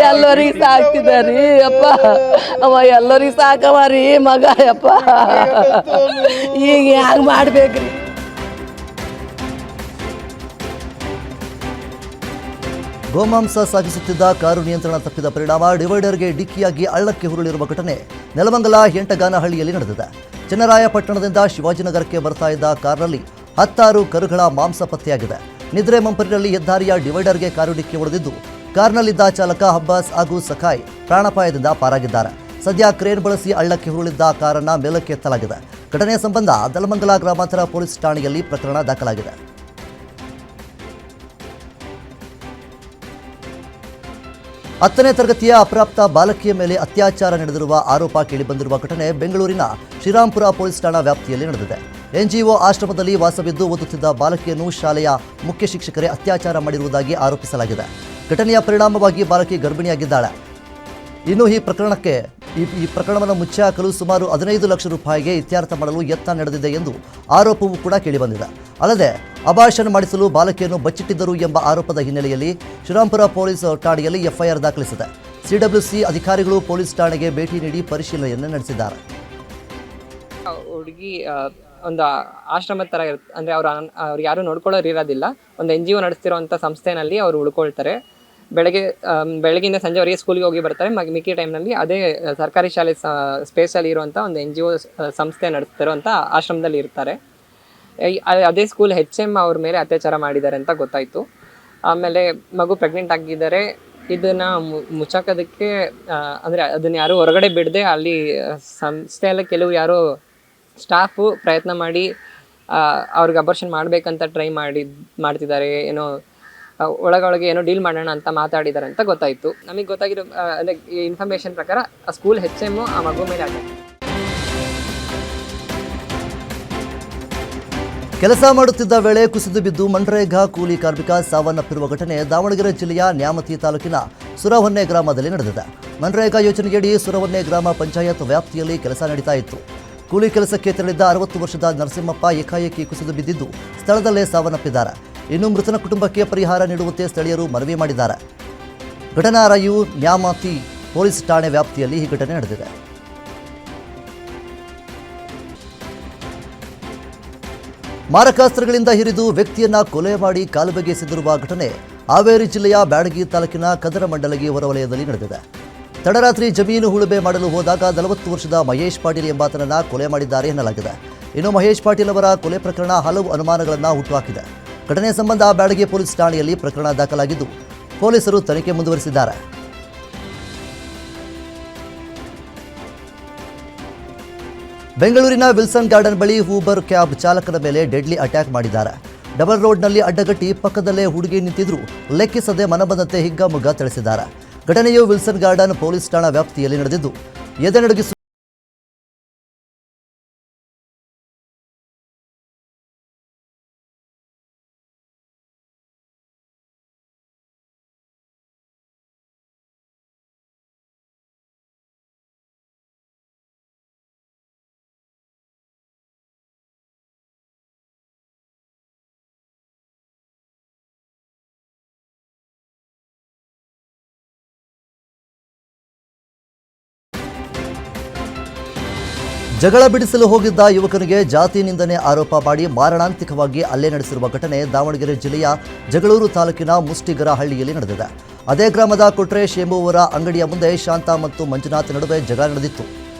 ಎಲ್ಲರಿಗೆ ಸಾಕ್ತಿದ್ದಾರಿ ಅಪ್ಪ. ಅವ ಎಲ್ಲರಿಗೆ ಸಾಕವಾರಿ ಮಗ ಅಪ್ಪ. ಈಗ ಹ್ಯಾಂಗ ಮಾಡ್ಬೇಕ್ರಿ? ಗೋಮಾಂಸ ಸಾಗಿಸುತ್ತಿದ್ದ ಕಾರು ನಿಯಂತ್ರಣ ತಪ್ಪಿದ ಪರಿಣಾಮ ಡಿವೈಡರ್ಗೆ ಡಿಕ್ಕಿಯಾಗಿ ಹಳ್ಳಕ್ಕೆ ಹುರುಳಿರುವ ಘಟನೆ ನೆಲಮಂಗಲ ಹೆಂಟಗಾನಹಳ್ಳಿಯಲ್ಲಿ ನಡೆದಿದೆ. ಚನ್ನರಾಯಪಟ್ಟಣದಿಂದ ಶಿವಾಜಿನಗರಕ್ಕೆ ಬರ್ತಾ ಇದ್ದ ಕಾರ್ನಲ್ಲಿ 16 ಕರುಗಳ ಮಾಂಸ ಪತ್ತೆಯಾಗಿದೆ. ನಿದ್ರೆ ಮಂಪರಿನಲ್ಲಿ ಹೆದ್ದಾರಿಯ ಡಿವೈಡರ್ಗೆ ಕಾರು ಡಿಕ್ಕಿ ಹೊಡೆದಿದ್ದು, ಕಾರ್ನಲ್ಲಿದ್ದ ಚಾಲಕ ಅಬ್ಬಾಸ್ ಹಾಗೂ ಸಖಾಯ್ ಪ್ರಾಣಾಪಾಯದಿಂದ ಪಾರಾಗಿದ್ದಾರೆ. ಸದ್ಯ ಕ್ರೇನ್ ಬಳಸಿ ಹಳ್ಳಕ್ಕೆ ಹುರುಳಿದ್ದ ಕಾರನ್ನು ಮೇಲಕ್ಕೆ ಎತ್ತಲಾಗಿದೆ. ಘಟನೆಯ ಸಂಬಂಧ ನೆಲಮಂಗಲ ಗ್ರಾಮಾಂತರ ಪೊಲೀಸ್ ಠಾಣೆಯಲ್ಲಿ ಪ್ರಕರಣ ದಾಖಲಾಗಿದೆ. 10ನೇ ತರಗತಿಯ ಅಪ್ರಾಪ್ತ ಬಾಲಕಿಯ ಮೇಲೆ ಅತ್ಯಾಚಾರ ನಡೆದಿರುವ ಆರೋಪ ಕೇಳಿಬಂದಿರುವ ಘಟನೆ ಬೆಂಗಳೂರಿನ ಶ್ರೀರಾಂಪುರ ಪೊಲೀಸ್ ಠಾಣಾ ವ್ಯಾಪ್ತಿಯಲ್ಲಿ ನಡೆದಿದೆ. NGO ಆಶ್ರಮದಲ್ಲಿ ವಾಸವಿದ್ದು ಓದುತ್ತಿದ್ದ ಬಾಲಕಿಯನ್ನು ಶಾಲೆಯ ಮುಖ್ಯ ಶಿಕ್ಷಕರೇ ಅತ್ಯಾಚಾರ ಮಾಡಿರುವುದಾಗಿ ಆರೋಪಿಸಲಾಗಿದೆ. ಘಟನೆಯ ಪರಿಣಾಮವಾಗಿ ಬಾಲಕಿ ಗರ್ಭಿಣಿಯಾಗಿದ್ದಾಳೆ. ಇನ್ನು ಈ ಪ್ರಕರಣವನ್ನು ಮುಚ್ಚಾಕಲು ಸುಮಾರು 15 ಲಕ್ಷ ರೂಪಾಯಿಗೆ ಇತ್ಯರ್ಥ ಮಾಡಲು ಯತ್ನ ನಡೆದಿದೆ ಎಂದು ಆರೋಪವೂ ಕೂಡ ಕೇಳಿಬಂದಿದೆ. ಅಲ್ಲದೆ ಅಬಾರ್ಷನ್ ಮಾಡಿಸಲು ಬಾಲಕಿಯನ್ನು ಬಚ್ಚಿಟ್ಟಿದ್ದರು ಎಂಬ ಆರೋಪದ ಹಿನ್ನೆಲೆಯಲ್ಲಿ ಶ್ರೀರಾಂಪುರ ಪೊಲೀಸ್ ಠಾಣೆಯಲ್ಲಿ FIR ದಾಖಲಿಸಿದೆ. CWC ಅಧಿಕಾರಿಗಳು ಪೊಲೀಸ್ ಠಾಣೆಗೆ ಭೇಟಿ ನೀಡಿ ಪರಿಶೀಲನೆಯನ್ನು ನಡೆಸಿದ್ದಾರೆ. ಹುಡುಗಿ ಒಂದು ಆಶ್ರಮದ ಥರ ಇರುತ್ತೆ, ಅಂದರೆ ಅವ್ರು ಯಾರು ನೋಡ್ಕೊಳ್ಳೋರು ಇರೋದಿಲ್ಲ. ಒಂದು NGO ನಡೆಸ್ತಿರೋಂಥ ಸಂಸ್ಥೆನಲ್ಲಿ ಅವರು ಉಳ್ಕೊಳ್ತಾರೆ. ಬೆಳಗಿಂದ ಸಂಜೆವರೆಗೆ ಸ್ಕೂಲ್ಗೆ ಹೋಗಿ ಬರ್ತಾರೆ. ಮಿಕ್ಕಿ ಟೈಮ್ನಲ್ಲಿ ಅದೇ ಸರ್ಕಾರಿ ಶಾಲೆ ಸ್ಪೇಸಲ್ಲಿ ಇರುವಂಥ ಒಂದು NGO ಸಂಸ್ಥೆ ನಡೆಸ್ತಿರುವಂಥ ಆಶ್ರಮದಲ್ಲಿ ಇರ್ತಾರೆ. ಅದೇ ಸ್ಕೂಲ್ HM ಅವ್ರ ಮೇಲೆ ಅತ್ಯಾಚಾರ ಮಾಡಿದ್ದಾರೆ ಅಂತ ಗೊತ್ತಾಯಿತು. ಆಮೇಲೆ ಮಗು ಪ್ರೆಗ್ನೆಂಟ್ ಆಗಿದ್ದಾರೆ. ಇದನ್ನು ಮುಚ್ಚಾಕೋದಕ್ಕೆ ಅಂದರೆ ಅದನ್ನು ಯಾರು ಹೊರಗಡೆ ಬಿಡದೆ ಅಲ್ಲಿ ಸಂಸ್ಥೆಯಲ್ಲಿ ಕೆಲವು ಯಾರೋ ಸ್ಟಾಫು ಪ್ರಯತ್ನ ಮಾಡಿ ಅವ್ರಿಗೆ ಅಬಾರ್ಷನ್ ಮಾಡಬೇಕಂತ ಟ್ರೈ ಮಾಡ್ತಿದ್ದಾರೆ. ಏನೋ ಒಳಗೊಳಗೆ ಏನೋ ಡೀಲ್ ಮಾಡೋಣ ಅಂತ ಮಾತಾಡಿದ್ದಾರೆ ಅಂತ ಗೊತ್ತಾಯಿತು. ನಮಗೆ ಗೊತ್ತಾಗಿರೋ ಅಂದರೆ ಇನ್ಫಾರ್ಮೇಷನ್ ಪ್ರಕಾರ ಆ ಸ್ಕೂಲ್ HM ಆ ಮಗು ಮೇಲೆ ಆಗಿದೆ. ಕೆಲಸ ಮಾಡುತ್ತಿದ್ದ ವೇಳೆ ಕುಸಿದು ಬಿದ್ದು ಮನ್ರೇಗಾ ಕೂಲಿ ಕಾರ್ಮಿಕ ಸಾವನ್ನಪ್ಪಿರುವ ಘಟನೆ ದಾವಣಗೆರೆ ಜಿಲ್ಲೆಯ ನ್ಯಾಮತಿ ತಾಲೂಕಿನ ಸುರಹೊನ್ನೆ ಗ್ರಾಮದಲ್ಲಿ ನಡೆದಿದೆ. ಮನ್ರೇಗಾ ಯೋಜನೆಯಡಿ ಸುರಹೊನ್ನೆ ಗ್ರಾಮ ಪಂಚಾಯತ್ ವ್ಯಾಪ್ತಿಯಲ್ಲಿ ಕೆಲಸ ನಡೀತಾ ಇತ್ತು. ಕೂಲಿ ಕೆಲಸಕ್ಕೆ ತೆರಳಿದ್ದ 60 ವರ್ಷದ ನರಸಿಂಹಪ್ಪ ಏಕಾಏಕಿ ಕುಸಿದು ಬಿದ್ದಿದ್ದು ಸ್ಥಳದಲ್ಲೇ ಸಾವನ್ನಪ್ಪಿದ್ದಾರೆ. ಇನ್ನು ಮೃತನ ಕುಟುಂಬಕ್ಕೆ ಪರಿಹಾರ ನೀಡುವಂತೆ ಸ್ಥಳೀಯರು ಮನವಿ ಮಾಡಿದ್ದಾರೆ. ಘಟನಾ ರಾಯು ನ್ಯಾಮತಿ ಪೊಲೀಸ್ ಠಾಣೆ ವ್ಯಾಪ್ತಿಯಲ್ಲಿ ಈ ಘಟನೆ ನಡೆದಿದೆ. ಮಾರಕಾಸ್ತ್ರಗಳಿಂದ ಹಿರಿದು ವ್ಯಕ್ತಿಯನ್ನ ಕೊಲೆ ಮಾಡಿ ಕಾಲುಬೆಗೆ ಎಸೆದಿರುವ ಘಟನೆ ಹಾವೇರಿ ಜಿಲ್ಲೆಯ ಬ್ಯಾಡಗಿ ತಾಲೂಕಿನ ಕದರಮಂಡಲಗಿ ಹೊರವಲಯದಲ್ಲಿ ನಡೆದಿದೆ. ತಡರಾತ್ರಿ ಜಮೀನು ಉಳುಮೆ ಮಾಡಲು ಹೋದಾಗ 40 ವರ್ಷದ ಮಹೇಶ್ ಪಾಟೀಲ್ ಎಂಬಾತನನ್ನ ಕೊಲೆ ಮಾಡಿದ್ದಾರೆ ಎನ್ನಲಾಗಿದೆ. ಇನ್ನು ಮಹೇಶ್ ಪಾಟೀಲ್ ಅವರ ಕೊಲೆ ಪ್ರಕರಣ ಹಲವು ಅನುಮಾನಗಳನ್ನು ಹುಟ್ಟುಹಾಕಿದೆ. ಘಟನೆ ಸಂಬಂಧ ಬ್ಯಾಡಗಿ ಪೊಲೀಸ್ ಠಾಣೆಯಲ್ಲಿ ಪ್ರಕರಣ ದಾಖಲಾಗಿದ್ದು ಪೊಲೀಸರು ತನಿಖೆ ಮುಂದುವರಿಸಿದ್ದಾರೆ. ಬೆಂಗಳೂರಿನ ವಿಲ್ಸನ್ ಗಾರ್ಡನ್ ಬಳಿ ಊಬರ್ ಕ್ಯಾಬ್ ಚಾಲಕನ ಮೇಲೆ ಡೆಡ್ಲಿ ಅಟ್ಯಾಕ್ ಮಾಡಿದ್ದಾರೆ. ಡಬಲ್ ರೋಡ್ನಲ್ಲಿ ಅಡ್ಡಗಟ್ಟಿ ಪಕ್ಕದಲ್ಲೇ ಹುಡುಗಿ ನಿಂತಿದ್ರು ಲೆಕ್ಕಿಸದೆ ಮನಬಂದಂತೆ ಹಿಗ್ಗಾಮುಗ್ಗಾ ಥಳಿಸಿದ್ದಾರೆ. ಘಟನೆಯು ವಿಲ್ಸನ್ ಗಾರ್ಡನ್ ಪೊಲೀಸ್ ಠಾಣಾ ವ್ಯಾಪ್ತಿಯಲ್ಲಿ ನಡೆದಿದ್ದು ಎದೆನಡುಗಿಸುವ ಜಗಳ ಬಿಡಿಸಲು ಹೋಗಿದ್ದ ಯುವಕನಿಗೆ ಜಾತಿ ನಿಂದನೆ ಆರೋಪ ಮಾಡಿ ಮಾರಣಾಂತಿಕವಾಗಿ ಹಲ್ಲೆ ನಡೆಸಿರುವ ಘಟನೆ ದಾವಣಗೆರೆ ಜಿಲ್ಲೆಯ ಜಗಳೂರು ತಾಲೂಕಿನ ಮುಷ್ಟಿಗರಹಳ್ಳಿಯಲ್ಲಿ ನಡೆದಿದೆ. ಅದೇ ಗ್ರಾಮದ ಕೊಟ್ರೇಶ್ ಎಂಬುವರ ಅಂಗಡಿಯ ಮುಂದೆ ಶಾಂತ ಮತ್ತು ಮಂಜುನಾಥ್ ನಡುವೆ ಜಗಳ ನಡೆದಿತ್ತು.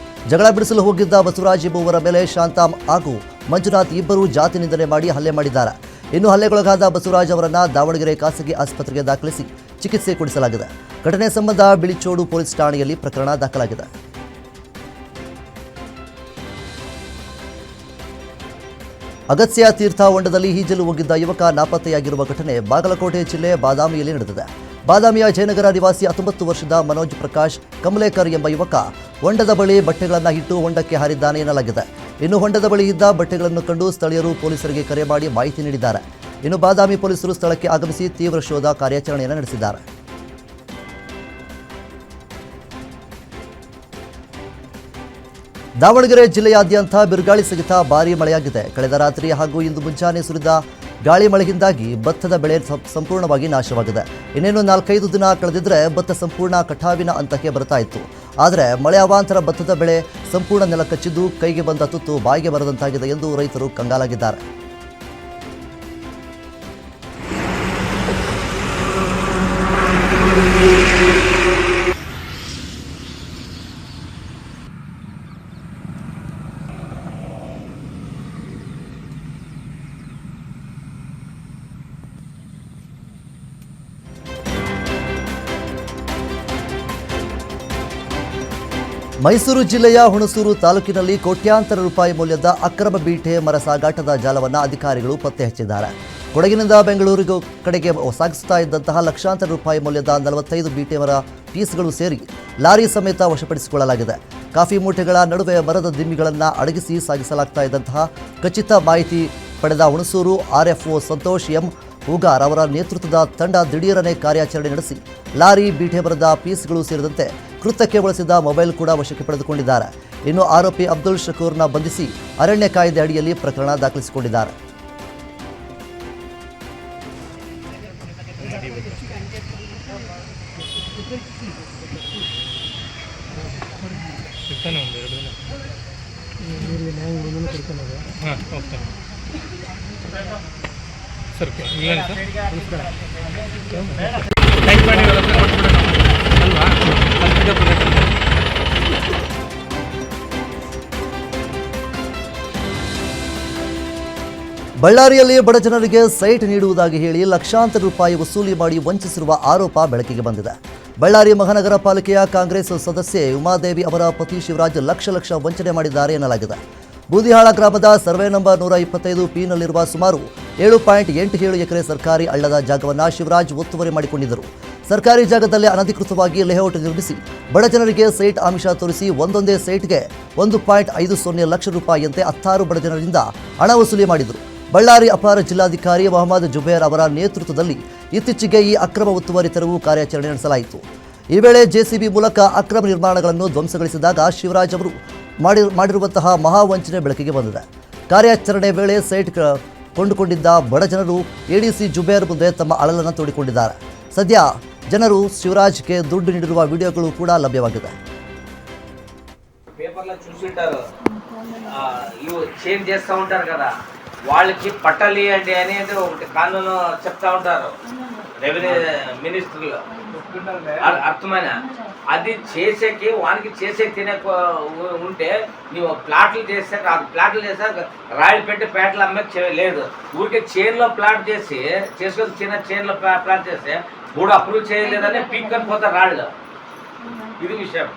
ಜಗಳ ಬಿಡಿಸಲು ಹೋಗಿದ್ದ ಬಸವರಾಜ್ ಎಂಬುವರ ಮೇಲೆ ಶಾಂತ ಹಾಗೂ ಮಂಜುನಾಥ್ ಇಬ್ಬರು ಜಾತಿ ನಿಂದನೆ ಮಾಡಿ ಹಲ್ಲೆ ಮಾಡಿದ್ದಾರೆ. ಇನ್ನು ಹಲ್ಲೆಗೊಳಗಾದ ಬಸವರಾಜ್ ಅವರನ್ನ ದಾವಣಗೆರೆ ಖಾಸಗಿ ಆಸ್ಪತ್ರೆಗೆ ದಾಖಲಿಸಿ ಚಿಕಿತ್ಸೆ ಕೊಡಿಸಲಾಗಿದೆ. ಘಟನೆ ಸಂಬಂಧ ಬಿಳಿಚೋಡು ಪೊಲೀಸ್ ಠಾಣೆಯಲ್ಲಿ ಪ್ರಕರಣ ದಾಖಲಾಗಿದೆ. ಅಗತ್ಯ ತೀರ್ಥ ಹೊಂಡದಲ್ಲಿ ಈಜಲು ಹೋಗಿದ್ದ ಯುವಕ ನಾಪತ್ತೆಯಾಗಿರುವ ಘಟನೆ ಬಾಗಲಕೋಟೆ ಜಿಲ್ಲೆ ಬಾದಾಮಿಯಲ್ಲಿ ನಡೆದಿದೆ. ಬಾದಾಮಿಯ ಜಯನಗರ ನಿವಾಸಿ 19 ವರ್ಷದ ಮನೋಜ್ ಪ್ರಕಾಶ್ ಕಮಲೇಕರ್ ಎಂಬ ಯುವಕ ಹೊಂಡದ ಬಳಿ ಬಟ್ಟೆಗಳನ್ನು ಇಟ್ಟು ಹೊಂಡಕ್ಕೆ ಹಾರಿದ್ದಾನೆ ಎನ್ನಲಾಗಿದೆ. ಇನ್ನು ಹೊಂಡದ ಬಳಿ ಇದ್ದ ಬಟ್ಟೆಗಳನ್ನು ಕಂಡು ಸ್ಥಳೀಯರು ಪೊಲೀಸರಿಗೆ ಕರೆ ಮಾಡಿ ಮಾಹಿತಿ ನೀಡಿದ್ದಾರೆ. ಇನ್ನು ಬಾದಾಮಿ ಪೊಲೀಸರು ಸ್ಥಳಕ್ಕೆ ಆಗಮಿಸಿ ತೀವ್ರ ಶೋಧ ಕಾರ್ಯಾಚರಣೆಯನ್ನು ನಡೆಸಿದ್ದಾರೆ. ದಾವಣಗೆರೆ ಜಿಲ್ಲೆಯಾದ್ಯಂತ ಬಿರುಗಾಳಿ ಸಹಿತ ಭಾರೀ ಮಳೆಯಾಗಿದೆ. ಕಳೆದ ರಾತ್ರಿ ಹಾಗೂ ಇಂದು ಮುಂಜಾನೆ ಸುರಿದ ಗಾಳಿ ಮಳೆಯಿಂದಾಗಿ ಭತ್ತದ ಬೆಳೆ ಸಂಪೂರ್ಣವಾಗಿ ನಾಶವಾಗಿದೆ. ಇನ್ನೇನು 4-5 ದಿನ ಕಳೆದಿದ್ರೆ ಭತ್ತ ಸಂಪೂರ್ಣ ಕಟಾವಿನ ಹಂತಕ್ಕೆ ಬರ್ತಾ ಇತ್ತು. ಆದರೆ ಮಳೆ ಅವಾಂತರ ಭತ್ತದ ಬೆಳೆ ಸಂಪೂರ್ಣ ನೆಲ ಕಚ್ಚಿದ್ದು ಕೈಗೆ ಬಂದ ತುತ್ತು ಬಾಯಿಗೆ ಬರದಂತಾಗಿದೆ ಎಂದು ರೈತರು ಕಂಗಾಲಾಗಿದ್ದಾರೆ. ಮೈಸೂರು ಜಿಲ್ಲೆಯ ಹುಣಸೂರು ತಾಲೂಕಿನಲ್ಲಿ ಕೋಟ್ಯಾಂತರ ರೂಪಾಯಿ ಮೌಲ್ಯದ ಅಕ್ರಮ ಬೀಟೆ ಮರ ಸಾಗಾಟದ ಜಾಲವನ್ನು ಅಧಿಕಾರಿಗಳು ಪತ್ತೆ ಹಚ್ಚಿದ್ದಾರೆ. ಕೊಡಗಿನಿಂದ ಬೆಂಗಳೂರು ಕಡೆಗೆ ಸಾಗಿಸುತ್ತಾ ಇದ್ದಂತಹ ಲಕ್ಷಾಂತರ ರೂಪಾಯಿ ಮೌಲ್ಯದ 45 ಬೀಟೆ ಮರ ಪೀಸ್ಗಳು ಸೇರಿ ಲಾರಿ ಸಮೇತ ವಶಪಡಿಸಿಕೊಳ್ಳಲಾಗಿದೆ. ಕಾಫಿ ಮೂಟೆಗಳ ನಡುವೆ ಮರದ ದಿಮ್ಮಿಗಳನ್ನು ಅಡಗಿಸಿ ಸಾಗಿಸಲಾಗ್ತಾ ಇದ್ದಂತಹ ಖಚಿತ ಮಾಹಿತಿ ಪಡೆದ ಹುಣಸೂರು RFO ಸಂತೋಷ್ ಎಂ ಹೂಗಾರ್ ಅವರ ನೇತೃತ್ವದ ತಂಡ ದಿಢೀರನೆ ಕಾರ್ಯಾಚರಣೆ ನಡೆಸಿ ಲಾರಿ ಬೀಟೆ ಮರದ ಪೀಸ್ಗಳು ಸೇರಿದಂತೆ ಕೃತ್ಯಕ್ಕೆ ಬಳಸಿದ ಮೊಬೈಲ್ ಕೂಡ ವಶಕ್ಕೆ ಪಡೆದುಕೊಂಡಿದ್ದಾರೆ. ಇನ್ನು ಆರೋಪಿ ಅಬ್ದುಲ್ ಶಕೂರ್ನ ಬಂಧಿಸಿ ಅರಣ್ಯ ಕಾಯ್ದೆ ಅಡಿಯಲ್ಲಿ ಪ್ರಕರಣ ದಾಖಲಿಸಿಕೊಂಡಿದ್ದಾರೆ. ಸರ್ ಟೈಪ್ ಮಾಡಿರೋದನ್ನ ಕೊಟ್ಬಿಡೋಣ ಅಲ್ವಾ? ಪತ್ರಿಕಾ ಪ್ರಕಟಣೆ. ಬಳ್ಳಾರಿಯಲ್ಲಿ ಬಡಜನರಿಗೆ ಸೈಟ್ ನೀಡುವುದಾಗಿ ಹೇಳಿ ಲಕ್ಷಾಂತರ ರೂಪಾಯಿ ವಸೂಲಿ ಮಾಡಿ ವಂಚಿಸಿರುವ ಆರೋಪ ಬೆಳಕಿಗೆ ಬಂದಿದೆ. ಬಳ್ಳಾರಿ ಮಹಾನಗರ ಪಾಲಿಕೆಯ ಕಾಂಗ್ರೆಸ್ ಸದಸ್ಯೆ ಉಮಾದೇವಿ ಅವರ ಪತಿ ಶಿವರಾಜ್ ಲಕ್ಷ ವಂಚನೆ ಮಾಡಿದ್ದಾರೆ ಎನ್ನಲಾಗಿದೆ. ಬೂದಿಹಾಳ ಗ್ರಾಮದ ಸರ್ವೆ ನಂಬರ್ 125 ಪಿನಲ್ಲಿರುವ ಸುಮಾರು 7.87 ಎಕರೆ ಸರ್ಕಾರಿ ಹಳ್ಳದ ಜಾಗವನ್ನು ಶಿವರಾಜ್ ಒತ್ತುವರಿ ಮಾಡಿಕೊಂಡಿದ್ದರು. ಸರ್ಕಾರಿ ಜಾಗದಲ್ಲಿ ಅನಧಿಕೃತವಾಗಿ ಲೇಔಟ್ ನಿರ್ಮಿಸಿ ಬಡಜನರಿಗೆ ಸೈಟ್ ಆಮಿಷ ತೋರಿಸಿ ಒಂದೊಂದೇ ಸೈಟ್ಗೆ 1.50 ಲಕ್ಷ ರೂಪಾಯಿಯಂತೆ 16 ಬಡಜನರಿಂದ ಹಣ ವಸೂಲಿ ಮಾಡಿದರು. ಬಳ್ಳಾರಿ ಅಪರ ಜಿಲ್ಲಾಧಿಕಾರಿ ಮೊಹಮ್ಮದ್ ಜುಬೇರ್ ಅವರ ನೇತೃತ್ವದಲ್ಲಿ ಇತ್ತೀಚೆಗೆ ಈ ಅಕ್ರಮ ಒತ್ತುವರಿ ತೆರವು ಕಾರ್ಯಾಚರಣೆ ನಡೆಸಲಾಯಿತು. ಈ ವೇಳೆ ಜೆಸಿಬಿ ಮೂಲಕ ಅಕ್ರಮ ನಿರ್ಮಾಣಗಳನ್ನು ಧ್ವಂಸಗೊಳಿಸಿದಾಗ ಶಿವರಾಜ್ ಅವರು ಮಾಡಿರುವಂತಹ ಮಹಾವಂಚನೆ ಬೆಳಕಿಗೆ ಬಂದಿದೆ. ಕಾರ್ಯಾಚರಣೆ ವೇಳೆ ಸೈಟ್ ಕೊಂಡುಕೊಂಡಿದ್ದ ಬಡಜನರು ಎಡಿಸಿ ಜುಬೇರ್ ಮುಂದೆ ತಮ್ಮ ಅಳಲನ್ನು ತೋಡಿಕೊಂಡಿದ್ದಾರೆ. ಸದ್ಯ ಜನರು ಶಿವರಾಜ್ಗೆ ದುಡ್ಡು ನೀಡಿರುವ ವಿಡಿಯೋಗಳು ಕೂಡ లభ్యವಾಗಿದೆ. పేపర్లో చూసింటారు ఇవి చేంజ్ చేస్తూ ఉంటారు కదా, వాళ్ళకి పట్టాలు ఇవ్వండి అనేది ఒకటి కానూను చెప్తా ఉంటారు రెవెన్యూ మినిస్టర్లు. అర్థమైన అది చేసేకి వానికి చేసే తినే ఉంటే నువ్వు ప్లాట్లు చేస్తే కాదు, ప్లాట్లు చేస్తే రాయలు పెట్టి పేటలు అమ్మే లేదు. ఊరికే చైన్లో ప్లాట్ చేసి చేసుకొని చిన్న చైన్లో ప్లాట్ చేస్తే మూడు అప్రూవ్ చేయలేదని పీక్కొని పోతారు రాళ్ళు. ఇది విషయం.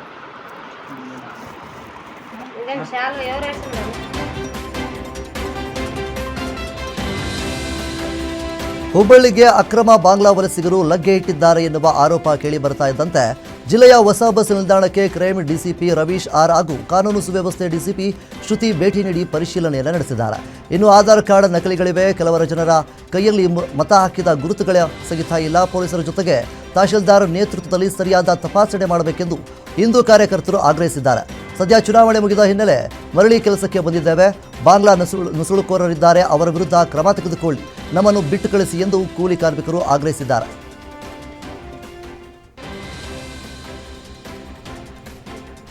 ಹುಬ್ಬಳ್ಳಿಗೆ ಅಕ್ರಮ ಬಾಂಗ್ಲಾ ವಲಸಿಗರು ಲಗ್ಗೆ ಇಟ್ಟಿದ್ದಾರೆ ಎನ್ನುವ ಆರೋಪ ಕೇಳಿ ಬರ್ತಾ ಇದ್ದಂತೆ ಜಿಲ್ಲೆಯ ಹೊಸ ಬಸ್ ನಿಲ್ದಾಣಕ್ಕೆ ಕ್ರೈಮ್ ಡಿಸಿಪಿ ರವೀಶ್ ಆರ್ ಹಾಗೂ ಕಾನೂನು ಸುವ್ಯವಸ್ಥೆ ಡಿಸಿಪಿ ಶ್ರುತಿ ಭೇಟಿ ನೀಡಿ ಪರಿಶೀಲನೆಯನ್ನು ನಡೆಸಿದ್ದಾರೆ. ಇನ್ನು ಆಧಾರ್ ಕಾರ್ಡ್ ನಕಲಿಗಳಿವೆ, ಕೆಲವರ ಜನರ ಕೈಯಲ್ಲಿ ಮತ ಹಾಕಿದ ಗುರುತುಗಳ ಸಹಿತ ಇಲ್ಲ. ಪೊಲೀಸರ ಜೊತೆಗೆ ತಹಶೀಲ್ದಾರ್ ನೇತೃತ್ವದಲ್ಲಿ ಸರಿಯಾದ ತಪಾಸಣೆ ಮಾಡಬೇಕೆಂದು ಹಿಂದೂ ಕಾರ್ಯಕರ್ತರು ಆಗ್ರಹಿಸಿದ್ದಾರೆ. ಸದ್ಯ ಚುನಾವಣೆ ಮುಗಿದ ಹಿನ್ನೆಲೆ ಮರಳಿ ಕೆಲಸಕ್ಕೆ ಬಂದಿದ್ದೇವೆ, ಬಾಂಗ್ಲಾ ನುಸುಳುಕೋರರಿದ್ದಾರೆ, ಅವರ ವಿರುದ್ಧ ಕ್ರಮ ತೆಗೆದುಕೊಳ್ಳಿ, ನಮ್ಮನ್ನು ಬಿಟ್ಟು ಕಳಿಸಿ ಎಂದು ಕೂಲಿ ಕಾರ್ಮಿಕರು ಆಗ್ರಹಿಸಿದ್ದಾರೆ.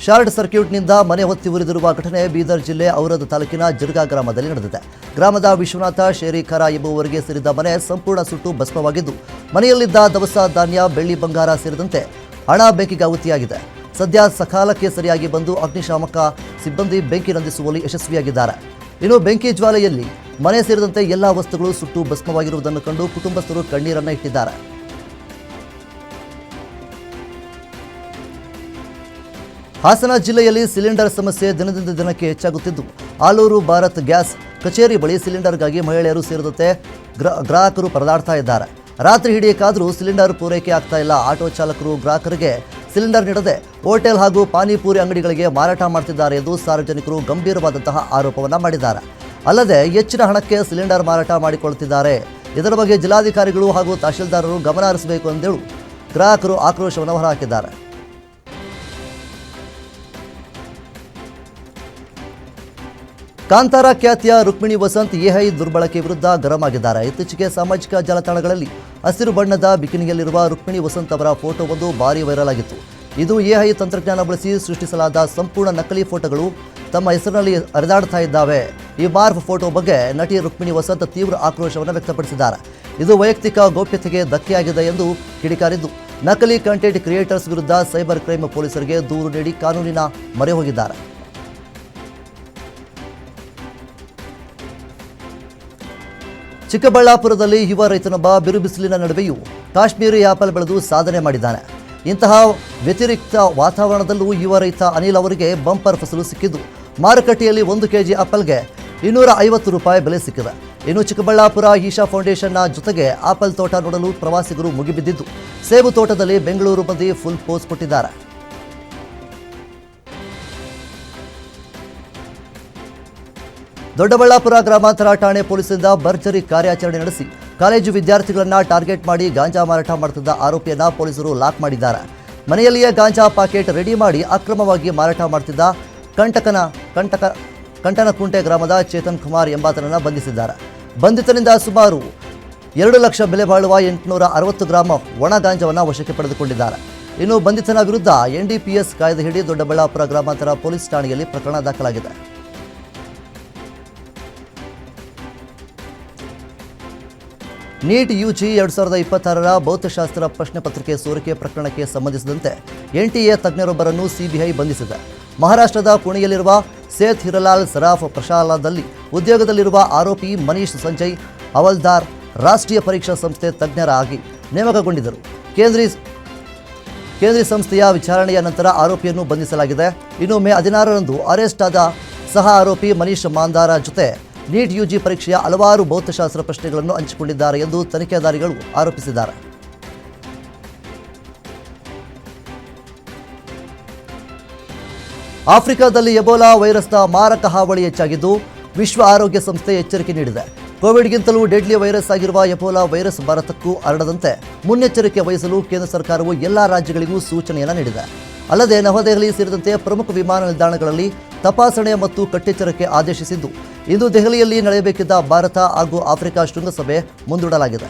ಶಾರ್ಟ್ ಸರ್ಕ್ಯೂಟ್ನಿಂದ ಮನೆ ಹೊತ್ತಿ ಉರಿದಿರುವ ಘಟನೆ ಬೀದರ್ ಜಿಲ್ಲೆ ಔರದ್ ತಾಲೂಕಿನ ಜಿರ್ಗಾ ಗ್ರಾಮದಲ್ಲಿ ನಡೆದಿದೆ. ಗ್ರಾಮದ ವಿಶ್ವನಾಥ ಶೇರಿಖರ ಎಂಬುವವರಿಗೆ ಸೇರಿದ ಮನೆ ಸಂಪೂರ್ಣ ಸುಟ್ಟು ಭಸ್ಮವಾಗಿದ್ದು, ಮನೆಯಲ್ಲಿದ್ದ ದವಸ ಧಾನ್ಯ, ಬೆಳ್ಳಿ ಬಂಗಾರ ಸೇರಿದಂತೆ ಹಣ ಬೆಂಕಿಗೆ ಆಹುತಿಯಾಗಿದೆ. ಸದ್ಯ ಸಕಾಲಕ್ಕೆ ಸರಿಯಾಗಿ ಬಂದು ಅಗ್ನಿಶಾಮಕ ಸಿಬ್ಬಂದಿ ಬೆಂಕಿ ನಂದಿಸುವಲ್ಲಿ ಯಶಸ್ವಿಯಾಗಿದ್ದಾರೆ. ಇನ್ನು ಬೆಂಕಿ ಜ್ವಾಲೆಯಲ್ಲಿ ಮನೆ ಸೇರಿದಂತೆ ಎಲ್ಲ ವಸ್ತುಗಳು ಸುಟ್ಟು ಭಸ್ಮವಾಗಿರುವುದನ್ನು ಕಂಡು ಕುಟುಂಬಸ್ಥರು ಕಣ್ಣೀರನ್ನು ಇಟ್ಟಿದ್ದಾರೆ. ಹಾಸನ ಜಿಲ್ಲೆಯಲ್ಲಿ ಸಿಲಿಂಡರ್ ಸಮಸ್ಯೆ ದಿನದಿಂದ ದಿನಕ್ಕೆ ಹೆಚ್ಚಾಗುತ್ತಿದ್ದು, ಆಲೂರು ಭಾರತ್ ಗ್ಯಾಸ್ ಕಚೇರಿ ಬಳಿ ಸಿಲಿಂಡರ್ಗಾಗಿ ಮಹಿಳೆಯರು ಸೇರಿದಂತೆ ಗ್ರಾಹಕರು ಪರದಾಡ್ತಾ ಇದ್ದಾರೆ. ರಾತ್ರಿ ಹಿಡಿಯಕ್ಕಾದರೂ ಸಿಲಿಂಡರ್ ಪೂರೈಕೆ ಆಗ್ತಾ ಇಲ್ಲ. ಆಟೋ ಚಾಲಕರು ಗ್ರಾಹಕರಿಗೆ ಸಿಲಿಂಡರ್ ನೀಡದೆ ಹೋಟೆಲ್ ಹಾಗೂ ಪಾನಿಪೂರಿ ಅಂಗಡಿಗಳಿಗೆ ಮಾರಾಟ ಮಾಡ್ತಿದ್ದಾರೆ ಎಂದು ಸಾರ್ವಜನಿಕರು ಗಂಭೀರವಾದಂತಹ ಆರೋಪವನ್ನು ಮಾಡಿದ್ದಾರೆ. ಅಲ್ಲದೆ ಹೆಚ್ಚಿನ ಹಣಕ್ಕೆ ಸಿಲಿಂಡರ್ ಮಾರಾಟ ಮಾಡಿಕೊಳ್ಳುತ್ತಿದ್ದಾರೆ. ಇದರ ಬಗ್ಗೆ ಜಿಲ್ಲಾಧಿಕಾರಿಗಳು ಹಾಗೂ ತಹಶೀಲ್ದಾರರು ಗಮನ ಹರಿಸಬೇಕು ಎಂದೇಳಿ ಗ್ರಾಹಕರು ಆಕ್ರೋಶವನ್ನು ಹೊರಹಾಕಿದ್ದಾರೆ. ಕಾಂತಾರ ಖ್ಯಾತಿಯ ರುಕ್ಮಿಣಿ ವಸಂತ್ ಎಐ ದುರ್ಬಳಕೆ ವಿರುದ್ಧ ಗರಂ ಆಗಿದ್ದಾರೆ. ಇತ್ತೀಚೆಗೆ ಸಾಮಾಜಿಕ ಜಾಲತಾಣಗಳಲ್ಲಿ ಹಸಿರು ಬಣ್ಣದ ಬಿಕಿನಿಯಲ್ಲಿರುವ ರುಕ್ಮಿಣಿ ವಸಂತ್ ಅವರ ಫೋಟೋವೊಂದು ಭಾರಿ ವೈರಲ್ ಆಗಿತ್ತು. ಇದು ಎಐ ತಂತ್ರಜ್ಞಾನ ಬಳಸಿ ಸೃಷ್ಟಿಸಲಾದ ಸಂಪೂರ್ಣ ನಕಲಿ ಫೋಟೋಗಳು ತಮ್ಮ ಹೆಸರಿನಲ್ಲಿ ಹರಿದಾಡ್ತಾ ಇದ್ದಾವೆ. ಈ ಮಾರ್ಫ್ ಫೋಟೋ ಬಗ್ಗೆ ನಟಿ ರುಕ್ಮಿಣಿ ವಸಂತ್ ತೀವ್ರ ಆಕ್ರೋಶವನ್ನು ವ್ಯಕ್ತಪಡಿಸಿದ್ದಾರೆ. ಇದು ವೈಯಕ್ತಿಕ ಗೌಪ್ಯತೆಗೆ ಧಕ್ಕೆಯಾಗಿದೆ ಎಂದು ಕಿಡಿಕಾರಿದ್ದು, ನಕಲಿ ಕಂಟೆಂಟ್ ಕ್ರಿಯೇಟರ್ಸ್ ವಿರುದ್ಧ ಸೈಬರ್ ಕ್ರೈಮ್ ಪೊಲೀಸರಿಗೆ ದೂರು ನೀಡಿ ಕಾನೂನಿನ ಮೊರೆ ಹೋಗಿದ್ದಾರೆ. ಚಿಕ್ಕಬಳ್ಳಾಪುರದಲ್ಲಿ ಯುವ ರೈತನೊಬ್ಬ ಬಿರುಬಿಸಿಲಿನ ನಡುವೆಯೂ ಕಾಶ್ಮೀರಿ ಆಪಲ್ ಬೆಳೆದು ಸಾಧನೆ ಮಾಡಿದ್ದಾನೆ. ಇಂತಹ ವ್ಯತಿರಿಕ್ತ ವಾತಾವರಣದಲ್ಲೂ ಯುವ ರೈತ ಅನಿಲ್ ಅವರಿಗೆ ಬಂಪರ್ ಫಸಲು ಸಿಕ್ಕಿದ್ದು, ಮಾರುಕಟ್ಟೆಯಲ್ಲಿ 1 ಕೆಜಿ ಆಪಲ್ಗೆ 250 ರೂಪಾಯಿ ಬೆಲೆ ಸಿಕ್ಕಿದೆ. ಇನ್ನು ಚಿಕ್ಕಬಳ್ಳಾಪುರ ಈಶಾ ಫೌಂಡೇಶನ್ನ ಜೊತೆಗೆ ಆಪಲ್ ತೋಟ ನೋಡಲು ಪ್ರವಾಸಿಗರು ಮುಗಿಬಿದ್ದಿದ್ದು, ಸೇಬು ತೋಟದಲ್ಲಿ ಬೆಂಗಳೂರು ಮಂದಿ ಫುಲ್ ಪೋಸ್ ಕೊಟ್ಟಿದ್ದಾರೆ. ದೊಡ್ಡಬಳ್ಳಾಪುರ ಗ್ರಾಮಾಂತರ ಠಾಣೆ ಪೊಲೀಸರಿಂದ ಭರ್ಜರಿ ಕಾರ್ಯಾಚರಣೆ ನಡೆಸಿ ಕಾಲೇಜು ವಿದ್ಯಾರ್ಥಿಗಳನ್ನು ಟಾರ್ಗೆಟ್ ಮಾಡಿ ಗಾಂಜಾ ಮಾರಾಟ ಮಾಡುತ್ತಿದ್ದ ಆರೋಪಿಯನ್ನ ಪೊಲೀಸರು ಲಾಕ್ ಮಾಡಿದ್ದಾರೆ. ಮನೆಯಲ್ಲಿಯೇ ಗಾಂಜಾ ಪಾಕೆಟ್ ರೆಡಿ ಮಾಡಿ ಅಕ್ರಮವಾಗಿ ಮಾರಾಟ ಮಾಡುತ್ತಿದ್ದ ಕಂಟನಕುಂಟೆ ಗ್ರಾಮದ ಚೇತನ್ ಕುಮಾರ್ ಎಂಬಾತನನ್ನು ಬಂಧಿಸಿದ್ದಾರೆ. ಬಂಧಿತನಿಂದ ಸುಮಾರು 2 ಲಕ್ಷ ಬೆಲೆ ಬಾಳುವ 860 ಗ್ರಾಂ ಒಣ ಗಾಂಜಾವನ್ನು ವಶಕ್ಕೆ ಪಡೆದುಕೊಂಡಿದ್ದಾರೆ. ಇನ್ನು ಬಂಧಿತನ ವಿರುದ್ಧ NDPS ಕಾಯ್ದೆಯಡಿ ದೊಡ್ಡಬಳ್ಳಾಪುರ ಗ್ರಾಮಾಂತರ ಪೊಲೀಸ್ ಠಾಣೆಯಲ್ಲಿ ಪ್ರಕರಣ ದಾಖಲಾಗಿದೆ. ನೀಟ್ ಯುಜಿ 2026ರ ಭೌತಶಾಸ್ತ್ರ ಪ್ರಶ್ನೆ ಪತ್ರಿಕೆ ಸೋರಿಕೆ ಪ್ರಕರಣಕ್ಕೆ ಸಂಬಂಧಿಸಿದಂತೆ ಎನ್ಟಿಎ ತಜ್ಞರೊಬ್ಬರನ್ನು ಸಿಬಿಐ ಬಂಧಿಸಿದೆ. ಮಹಾರಾಷ್ಟ್ರದ ಪುಣೆಯಲ್ಲಿರುವ ಸೇತ್ ಹಿರಲಾಲ್ ಸರಾಫ್ ಪ್ರಶಾಲಾದಲ್ಲಿ ಉದ್ಯೋಗದಲ್ಲಿರುವ ಆರೋಪಿ ಮನೀಶ್ ಸಂಜಯ್ ಹವಲ್ದಾರ್ ರಾಷ್ಟ್ರೀಯ ಪರೀಕ್ಷಾ ಸಂಸ್ಥೆ ತಜ್ಞರಾಗಿ ನೇಮಕಗೊಂಡಿದ್ದರು. ಕೇಂದ್ರೀಯ ಸಂಸ್ಥೆಯ ವಿಚಾರಣೆಯ ನಂತರ ಆರೋಪಿಯನ್ನು ಬಂಧಿಸಲಾಗಿದೆ. ಇನ್ನು ಮೇ 16ರಂದು ಅರೆಸ್ಟ್ ಆದ ಸಹ ಆರೋಪಿ ಮನೀಶ್ ಮಾಂದಾರ ಜೊತೆ ನೀಟ್ ಯುಜಿ ಪರೀಕ್ಷೆಯ ಹಲವಾರು ಭೌತಶಾಸ್ತ್ರ ಪ್ರಶ್ನೆಗಳನ್ನು ಹಂಚಿಕೊಂಡಿದ್ದಾರೆ ಎಂದು ತನಿಖಾಧಿಕಾರಿಗಳು ಆರೋಪಿಸಿದ್ದಾರೆ. ಆಫ್ರಿಕಾದಲ್ಲಿ ಎಬೋಲಾ ವೈರಸ್ನ ಮಾರಕ ಹಾವಳಿ ಹೆಚ್ಚಾಗಿದ್ದು ವಿಶ್ವ ಆರೋಗ್ಯ ಸಂಸ್ಥೆ ಎಚ್ಚರಿಕೆ ನೀಡಿದೆ. ಕೋವಿಡ್ಗಿಂತಲೂ ಡೆಡ್ಲಿ ವೈರಸ್ ಆಗಿರುವ ಎಬೋಲಾ ವೈರಸ್ ಭಾರತಕ್ಕೂ ಹರಡದಂತೆ ಮುನ್ನೆಚ್ಚರಿಕೆ ವಹಿಸಲು ಕೇಂದ್ರ ಸರ್ಕಾರವು ಎಲ್ಲ ರಾಜ್ಯಗಳಿಗೂ ಸೂಚನೆಯನ್ನು ನೀಡಿದೆ. ಅಲ್ಲದೆ ನವದೆಹಲಿ ಸೇರಿದಂತೆ ಪ್ರಮುಖ ವಿಮಾನ ನಿಲ್ದಾಣಗಳಲ್ಲಿ ತಪಾಸಣೆ ಮತ್ತು ಕಟ್ಟೆಚ್ಚರಕ್ಕೆ ಆದೇಶಿಸಿದ್ದು ಇಂದು ದೆಹಲಿಯಲ್ಲಿ ನಡೆಯಬೇಕಿದ್ದ ಭಾರತ ಹಾಗೂ ಆಫ್ರಿಕಾ ಶೃಂಗಸಭೆ ಮುಂದೂಡಲಾಗಿದೆ.